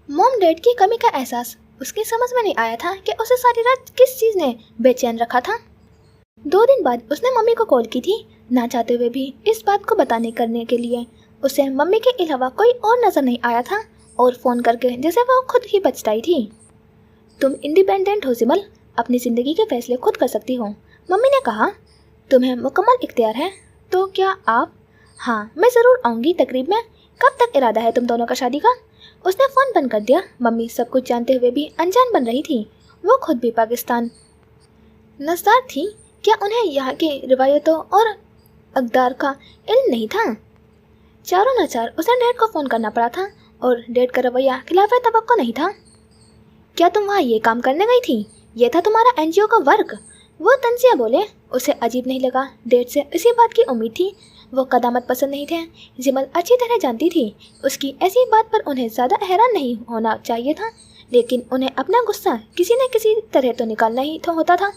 मॉम डैड की कमी का एहसास उसकी समझ में नहीं आया था कि उसे सारी रात किस चीज़ ने बेचैन रखा था। 2 दिन बाद उसने मम्मी को कॉल की थी, ना चाहते हुए भी इस बात को बताने करने के लिए। उसे मम्मी के अलावा कोई और नज़र नहीं आया था और फ़ोन करके जैसे वो खुद ही पछताई थी। तुम इंडिपेंडेंट हो जिमल, अपनी ज़िंदगी के फैसले खुद कर सकती हो, मम्मी ने कहा। तुम्हें मुकम्मल इख्तियार है। तो क्या आप? हाँ, मैं ज़रूर आऊँगी तकरीब में। कब तक इरादा है तुम दोनों का शादी का? उसने फ़ोन बंद कर दिया। मम्मी सब कुछ जानते हुए भी अनजान बन रही थी। वो खुद भी पाकिस्तान नज़दार थी। क्या उन्हें यहाँ की रिवायतों और अक़दार का इल्म नहीं था? चारों नाचार उसे डैड को फ़ोन करना पड़ा था और डैड का रवैया खिलाफ़ तवक्को नहीं था। क्या तुम वहाँ ये काम करने गई थी? ये था तुम्हारा एनजीओ का वर्क? वो तंजिया बोले। उसे अजीब नहीं लगा। डैड से इसी बात की उम्मीद थी। वो कदामत पसंद नहीं थे। जिमल अच्छी तरह जानती थी उसकी ऐसी बात पर उन्हें ज़्यादा हैरान नहीं होना चाहिए था, लेकिन उन्हें अपना गुस्सा किसी न किसी तरह तो निकालना ही तो होता था।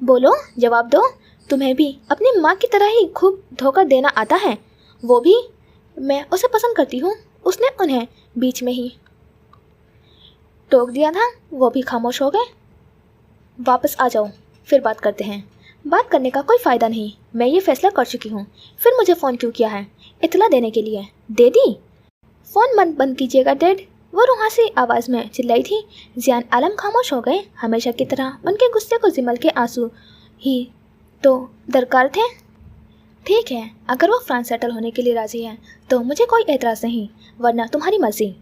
बोलो, जवाब दो। तुम्हें भी अपनी माँ की तरह ही खूब धोखा देना आता है। वो भी मैं उसे पसंद करती हूँ। उसने उन्हें बीच में ही टोक दिया था। वो भी खामोश हो गए। वापस आ जाओ, फिर बात करते हैं। बात करने का कोई फ़ायदा नहीं, मैं ये फ़ैसला कर चुकी हूँ। फिर मुझे फ़ोन क्यों किया है? इत्तला देने के लिए। दे दी। फ़ोन बंद कीजिएगा डैड, वो रुहासी आवाज़ में चिल्लाई थी। जियान आलम खामोश हो गए। हमेशा की तरह उनके गुस्से को जिमल के आंसू ही तो दरकार थे। ठीक है, अगर वो फ्रांस सेटल होने के लिए राजी है तो मुझे कोई एतराज़ नहीं, वरना तुम्हारी मर्जी।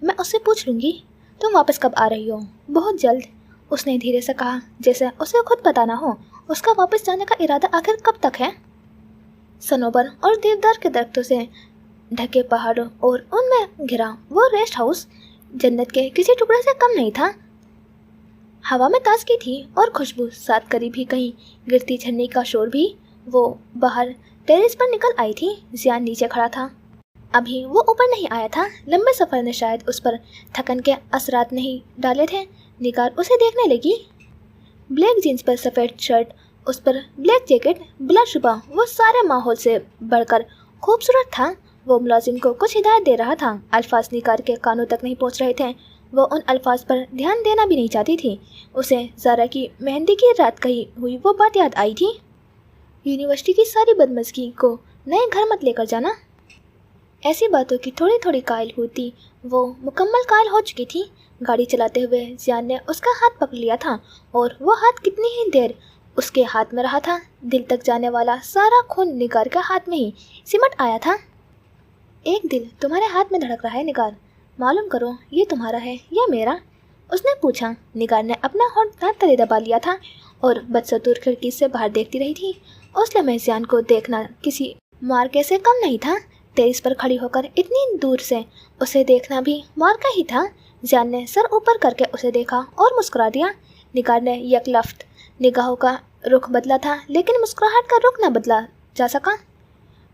मैं उससे पूछ लूँगी। तुम वापस कब आ रही हो? बहुत जल्द, उसने धीरे से कहा, जैसे उसे खुद पता ना हो उसका वापस जाने का इरादा आखिर कब तक है। सनोबर और देवदार के दरख्तों से ढके पहाड़ों और उनमें घिरा वो रेस्ट हाउस जन्नत के किसी टुकड़े से कम नहीं था। हवा में ताजगी थी और खुशबू, साथ करीब ही कहीं गिरती झरने का शोर भी। वो बाहर टेरेस पर निकल आई थी। जियान नीचे खड़ा था, अभी वो ऊपर नहीं आया था। लंबे सफ़र ने शायद उस पर थकन के असरात नहीं डाले थे। निगार उसे देखने लगी। ब्लैक जीन्स पर सफ़ेद शर्ट, उस पर ब्लैक जैकेट, बिलाशुबा वो सारे माहौल से बढ़कर खूबसूरत था। वो मुलाजिम को कुछ हिदायत दे रहा था। अल्फाज निगार के कानों तक नहीं पहुंच रहे थे। वो उन अल्फाज पर ध्यान देना भी नहीं चाहती थी। उसे ज़ारा की मेहंदी की रात कही हुई वो बात याद आई थी, यूनिवर्सिटी की सारी बदमज़गी को नए घर मत लेकर जाना। ऐसी बातों की थोड़ी थोड़ी कायल होती वो मुकम्मल कायल हो चुकी थी। गाड़ी चलाते हुए जियान ने उसका हाथ पकड़ लिया था और वो हाथ कितनी ही देर उसके हाथ में रहा था। दिल तक जाने वाला सारा खून निगार के हाथ में ही सिमट आया था। एक दिल तुम्हारे हाथ में धड़क रहा है निगार, मालूम करो ये तुम्हारा है या मेरा? उसने पूछा। निगार ने अपना होंठ दांत तले दबा लिया था और बदसतूर खिड़की से बाहर देखती रही थी। उस लम्हे जियान को देखना किसी मार्के से कम नहीं था। टेरेस पर खड़ी होकर इतनी दूर से उसे देखना भी मार्का ही था। जियान ने सर ऊपर करके उसे देखा और मुस्कुरा दिया। निगार ने यकलफ्त निगाहों का रुख बदला था, लेकिन मुस्कुराहट का रुख न बदला जा सका।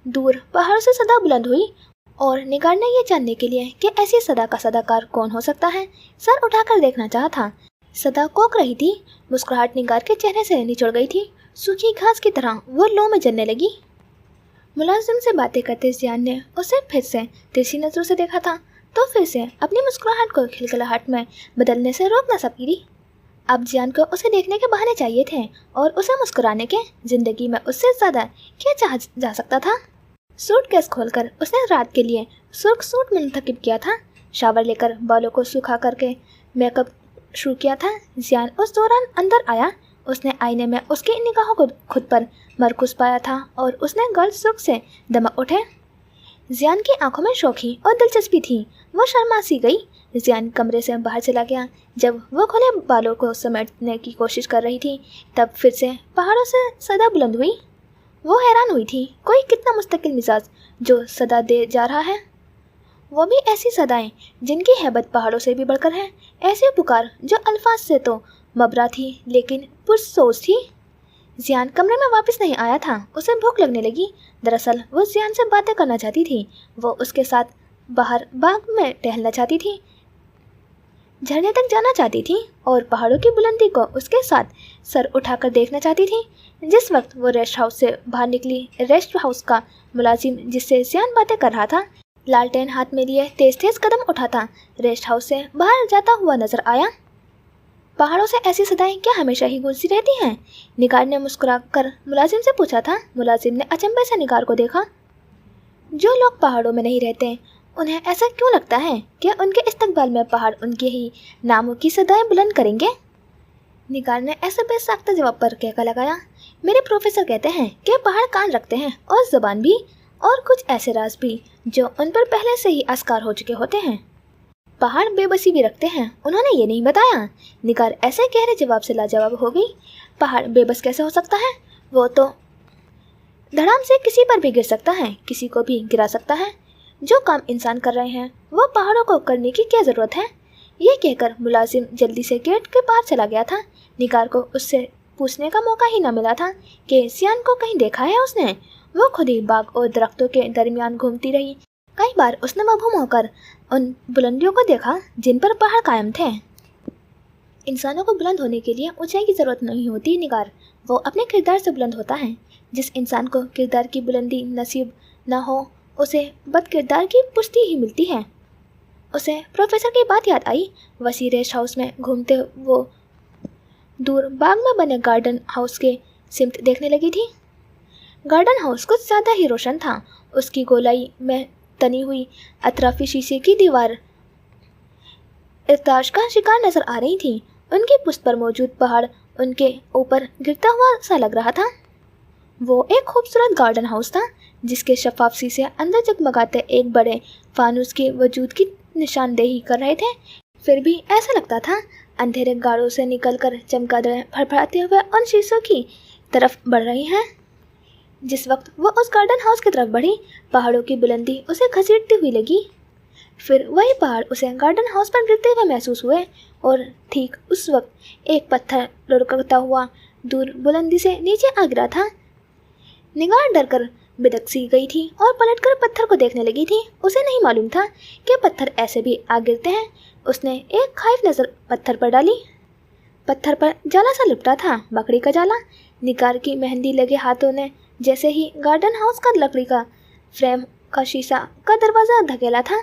दूर पहाड़ों से सदा बुलंद हुई और निगार ने ये जानने के लिए कि ऐसी सदा का सदाकार कौन हो सकता है, सर उठाकर देखना चाहा था। सदा कोक रही थी। मुस्कुराहट निगार के चेहरे से निचड़ गई थी। सूखी घास की तरह वो लौ में जलने लगी। मुलाजिम से बातें करते जियान ने उसे फिर से तिरछी नजरों से देखा था, तो फिर से अपनी मुस्कुराहट को खिलखिलाहट में बदलने से रोक न सकी। अब जियान को उसे देखने के बहाने चाहिए थे और उसे मुस्कुराने के। जिंदगी में उससे ज़्यादा क्या चाहा जा सकता था? सूटकेस खोलकर उसने रात के लिए सुर्ख सूट मुंतखब किया था। शावर लेकर बालों को सूखा करके मेकअप शुरू किया था। जियान उस दौरान अंदर आया। उसने आईने में उसकी निगाहों को खुद पर मरकूज पाया था और उसने गर्ल सुख से दमक उठे। जियान की आंखों में शौकी और दिलचस्पी थी। वो शर्मा सी गई। जियान कमरे से बाहर चला गया। जब वो खुले बालों को समेटने की कोशिश कर रही थी, तब फिर से पहाड़ों से सदा बुलंद हुई। वो हैरान हुई थी, कोई कितना मुस्तकिल मिजाज जो सदा दे जा रहा है। वो भी ऐसी सदाएं जिनकी हैबत पहाड़ों से भी बढ़कर है। ऐसी पुकार जो अल्फाज से तो मबरा थी, लेकिन पुरसोच थी। जियान कमरे में वापस नहीं आया था। उसे भूख लगने लगी। दरअसल वो जियान से बातें करना चाहती थी। वो उसके साथ बाहर बाग में टहलना चाहती थी, झरने तक जाना चाहती थी और पहाड़ों की बुलंदी को उसके साथ सर उठाकर देखना चाहती थी। जिस वक्त वो रेस्ट हाउस से बाहर निकली, रेस्ट हाउस का मुलाजिम जिससे जियान बातें कर रहा था, लालटेन हाथ में लिए तेज तेज कदम उठाता रेस्ट हाउस से बाहर जाता हुआ नजर आया। पहाड़ों से ऐसी सदाएं क्या हमेशा ही गूंजती रहती हैं? निगार ने मुस्कुरा कर मुलाजिम से पूछा था। मुलाजिम ने अचंभे से निगार को देखा। जो लोग पहाड़ों में नहीं रहते, उन्हें ऐसा क्यों लगता है कि उनके इस्तकबाल में पहाड़ उनके ही नामों की सदाएं बुलंद करेंगे? निगार ने ऐसे बेसाख्ता जवाब पर कहका लगाया, मेरे प्रोफेसर कहते हैं कि पहाड़ कान रखते हैं और ज़बान भी, और कुछ ऐसे राज भी जो उन पर पहले से ही अस्कार हो चुके होते हैं। पहाड़ बेबसी भी रखते हैं, उन्होंने ये नहीं बताया। निगार ऐसे गहरे जवाब से लाजवाब हो गई। पहाड़ बेबस कैसे हो सकता है? वो तो धड़ाम से किसी पर भी गिर सकता है, किसी को भी गिरा सकता है। जो काम इंसान कर रहे हैं वो पहाड़ों को करने की क्या ज़रूरत है? ये कहकर मुलाजिम जल्दी से गेट के पार चला गया था। निगार को उससे पूछने का मौका ही न मिला था कि जियान को कहीं देखा है उसने। वो खुद ही बाग और दरख्तों के दरमियान घूमती रही। कई बार उसने मबहूम होकर उन बुलंदियों को देखा जिन पर पहाड़ कायम थे। इंसानों को बुलंद होने के लिए ऊंचाई की ज़रूरत नहीं होती निगार, वो अपने किरदार से बुलंद होता है। जिस इंसान को किरदार की बुलंदी नसीब ना हो, उसे बद किरदार की पुश्ती ही मिलती है। उसे प्रोफेसर की बात याद आई। वसी रेस्ट हाउस में घूमते वो दूर बाग में बने गार्डन हाउस के सिमत देखने लगी थी। गार्डन हाउस कुछ ज़्यादा ही रोशन था। उसकी गोलाई में तनी हुई अतराफी शीशे की दीवार इर्ताश का शिकार नजर आ रही थी। उनकी पुश्त पर मौजूद पहाड़ उनके ऊपर गिरता हुआ सा लग रहा था। वो एक खूबसूरत गार्डन हाउस था जिसके शफाफ शीशे अंदर जगमगाते एक बड़े फानुस के वजूद की निशानदेही कर रहे थे। फिर भी ऐसा लगता था अंधेरे गाड़ों से निकलकर चमगादड़ें फड़फड़ाते हुए उन शीशों की तरफ बढ़ रही हैं। जिस वक्त वो उस गार्डन हाउस की तरफ बढ़ी, पहाड़ों की बुलंदी उसे घसीटती हुई लगी। फिर वही पहाड़ उसे गार्डन हाउस पर गिरते हुए महसूस हुए और ठीक उस वक्त एक पत्थर लुढ़कता हुआ दूर बुलंदी से नीचे आ गिरा था। निगाह डरकर बिदक सी गई थी और पलटकर पत्थर को देखने लगी थी। उसे नहीं मालूम था कि पत्थर ऐसे भी आ गिरते हैं। उसने एक खाइफ नज़र पत्थर पर डाली। पत्थर पर जाला सा लिपटा था, बकरी का जाला। निगार की मेहंदी लगे हाथों ने जैसे ही गार्डन हाउस का लकड़ी का फ्रेम का शीशा का दरवाज़ा धकेला था,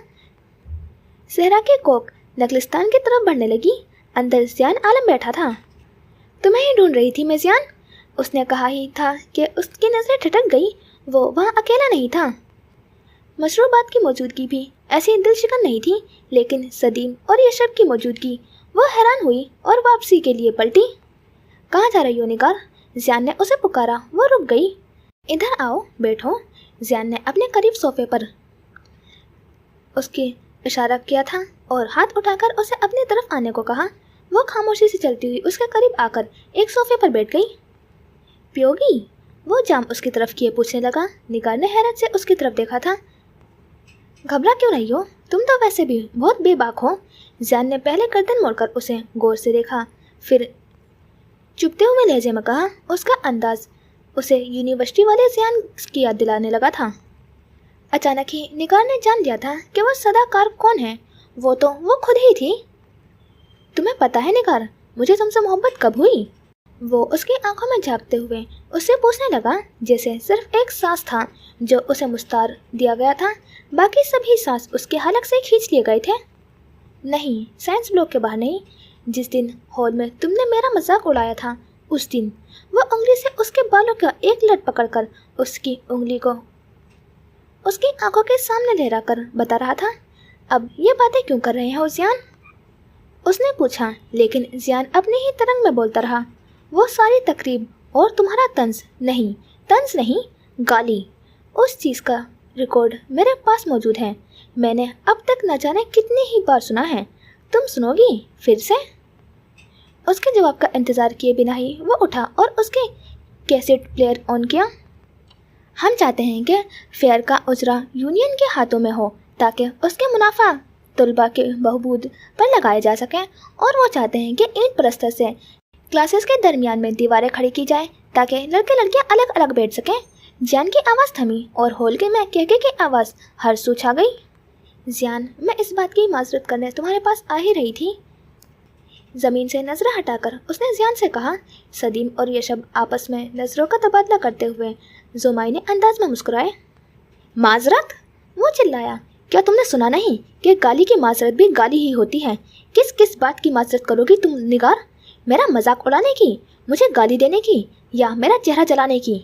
सहरा के कोक नकलिस्तान की तरफ बढ़ने लगी। अंदर ज़ियान आलम बैठा था। तुम्हें ही ढूंढ रही थी मैं ज़ियान। उसने कहा ही था कि उसकी नज़रें ठिठक गई। वो वहाँ अकेला नहीं था। मशरूबात की मौजूदगी भी ऐसी दिलशिकन नहीं थी, लेकिन सदीम और यशब की मौजूदगी वो हैरान हुई और वापसी के लिए पलटी। कहाँ जा रही हो निगार? ज़ियान ने उसे पुकारा। वो रुक गई। इधर आओ, बैठो। ज़ियान ने अपने करीब सोफे पर उसके इशारा किया था और हाथ उठाकर उसे अपनी तरफ आने को कहा। वो खामोशी से चलती हुई उसके करीब आकर एक सोफे पर बैठ गई। पियोगी? वो जाम उसकी तरफ किए पूछने लगा। निगार ने हैरत से उसकी तरफ देखा था। घबरा क्यों रही हो? तुम तो वैसे भी बहुत बेबाक हो। ज़ियान ने पहले गर्दन मोड़कर उसे गौर से देखा, फिर चुपते हुए लहजे में कहा। उसका अंदाज उसे यूनिवर्सिटी वाले ज़ियान की याद दिलाने लगा था। अचानक ही निगार ने जान लिया था कि वो सदाकार कौन है। वो तो वो खुद ही थी। तुम्हें पता है निगार, मुझे तुमसे मोहब्बत कब हुई? वो उसकी आंखों में झांकते हुए उससे पूछने लगा, जैसे सिर्फ एक सांस था जो उसे मुस्तार दिया गया था, बाकी सभी सांस उसके हलक से खींच लिए गए थे। नहीं, साइंस ब्लॉक के बाहर नहीं। जिस दिन हॉल में तुमने मेरा मजाक उड़ाया था, उस दिन। वो उंगली से उसके बालों का एक लट पकड़कर उसकी उंगली को उसकी आंखों के सामने लहरा कर बता रहा था। अब ये बातें क्यों कर रहे हो ज़ियान? उसने पूछा, लेकिन ज़ियान अपनी ही तरंग में बोलता रहा। वो सारी तकरीब और तुम्हारा तंज नहीं, गाली, उस चीज़ का रिकॉर्ड मेरे पास मौजूद है। मैंने अब तक न जाने कितनी ही बार सुना है। तुम सुनोगी फिर से? उसके जवाब का इंतज़ार किए बिना ही वो उठा और उसके कैसेट प्लेयर ऑन किया। हम चाहते हैं कि फेयर का उजरा यूनियन के हाथों में हो ताकि उसके मुनाफा तलबा के बहबूद पर लगाए जा सकें, और वो चाहते हैं कि ईंट पलस्तर से क्लासेस के दरमियान में दीवारें खड़ी की जाए ताकि लड़के लड़कियां अलग अलग बैठ सकें। ज़ियान की आवाज़ थमी और हॉल के में कहके की आवाज़ हर सू छा गई। ज़ियान, मैं इस बात की माजरत करने तुम्हारे पास आ ही रही थी। ज़मीन से नज़रें हटाकर उसने ज़ियान से कहा। सदीम और यशब आपस में नज़रों का तबादला करते हुए जुमाइने अंदाज में मुस्कुराए। माजरत? वो चिल्लाया। क्या तुमने सुना नहीं कि गाली की माजरत भी गाली ही होती है? किस किस बात की माजरत करोगी तुम निगार? मेरा मजाक उड़ाने की, मुझे गाली देने की, या मेरा चेहरा जलाने की?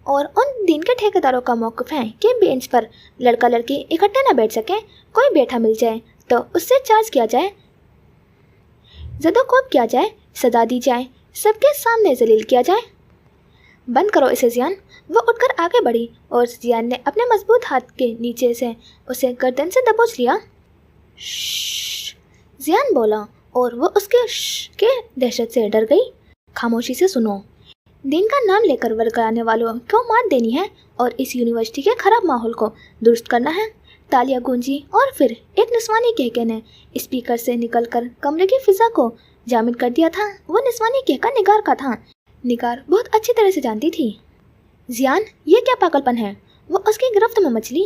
और उन दिन के ठेकेदारों का मौक़िफ़ है कि बेंच पर लड़का लड़की इकट्ठे न बैठ सकें। कोई बैठा मिल जाए तो उससे चार्ज किया जाए, ज़दोकोब किया जाए, सजा दी जाए, सबके सामने जलील किया जाए। बंद करो इसे ज़ियान। वो उठकर आगे बढ़ी और ज़ियान ने अपने मजबूत हाथ के नीचे से उसे गर्दन से दबोच लिया। श्श, ज़ियान बोला और वो उसके श्श के दहशत से डर गई। खामोशी से सुनो। दिन का नाम लेकर वर्गलाने वालों को मात देनी है और इस यूनिवर्सिटी के खराब माहौल को दुरुस्त करना है। तालियां गूंजी और फिर एक निस्वानी कहके ने स्पीकर से निकलकर कमरे की फिजा को जामिद कर दिया था। वो निस्वानी कहका निगार का था। निगार बहुत अच्छी तरह से जानती थी। ज़ियान, ये क्या पागलपन है? वो उसकी गिरफ्त में मचली।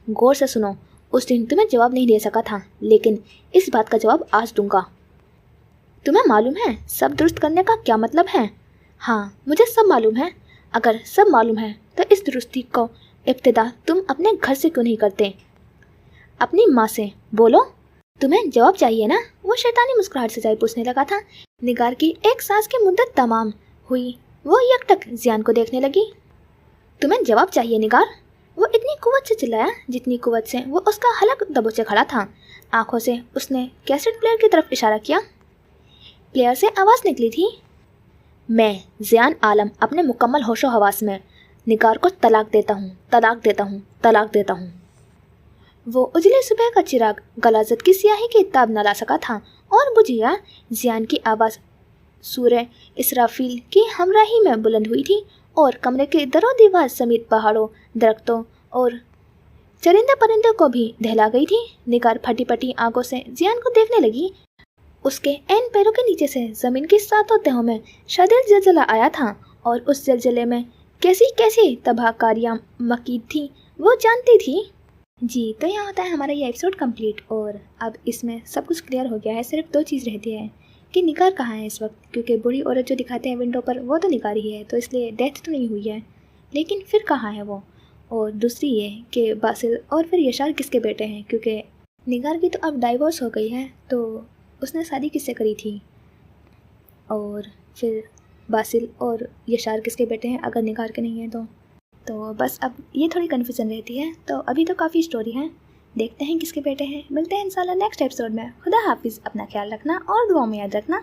गौर से सुनो। उस दिन तुम्हें जवाब नहीं दे सका था, लेकिन इस बात का जवाब आज दूंगा। तुम्हें मालूम है सब दुरुस्त करने का क्या मतलब है? हाँ, मुझे सब मालूम है। अगर सब मालूम है तो इस दुरुस्ती को इब्तिदा तुम अपने घर से क्यों नहीं करते? अपनी माँ से। बोलो, तुम्हें जवाब चाहिए ना? वो शैतानी मुस्कुराहट से जाए पूछने लगा था। निगार की एक सांस की मुद्दत तमाम हुई। वो यकटक ज़ियान को देखने लगी। तुम्हें जवाब चाहिए निगार? वो इतनी कुव्वत से चिल्लाया जितनी कुव्वत से वो उसका हलक दबोचे खड़ा था। आंखों से उसने कैसेट प्लेयर की तरफ इशारा किया। प्लेयर से आवाज़ निकली थी। मैं ज़ियान आलम अपने मुकम्मल होशो हवास में निगार को तलाक देता हूँ, तलाक देता हूँ, तलाक देता हूँ। वो उजले सुबह का चिराग गलाजत की स्याही की ताब न ला सका था और बुझिया जियान की आवाज़ सूर्य इसराफील की हमराही में बुलंद हुई थी और कमरे के दरो दीवार समेत पहाड़ों, दरख्तों और चरिंदे परिंदे को भी दहला गई थी। निगार फटी फटी आंखों से जियान को देखने लगी। उसके ऐन पैरों के नीचे से ज़मीन की सातों तहों में शदीद जलजला आया था और उस जलजले में कैसी कैसी तबाहकारियाँ मकीद थी वो जानती थी। जी, तो यहाँ होता है हमारा ये एपिसोड कंप्लीट और अब इसमें सब कुछ क्लियर हो गया है। सिर्फ दो चीज़ रहती है कि निगार कहाँ है इस वक्त, क्योंकि बूढ़ी औरत जो दिखाते हैं विंडो पर वो तो निगार ही है, तो इसलिए डेथ तो नहीं हुई है, लेकिन फिर कहाँ है वो। और दूसरी ये कि बासिल और फिर यशार किसके बेटे हैं, क्योंकि निगार की तो अब डाइवोर्स हो गई है, तो उसने शादी किससे करी थी, और फिर बासिल और यशार किसके बेटे हैं अगर निगार के नहीं हैं तो बस अब ये थोड़ी कन्फ्यूज़न रहती है। तो अभी तो काफ़ी स्टोरी है, देखते हैं किसके बेटे हैं। मिलते हैं इंशाल्लाह नेक्स्ट एपिसोड में। खुदा हाफिज़, अपना ख्याल रखना और दुआ में याद रखना।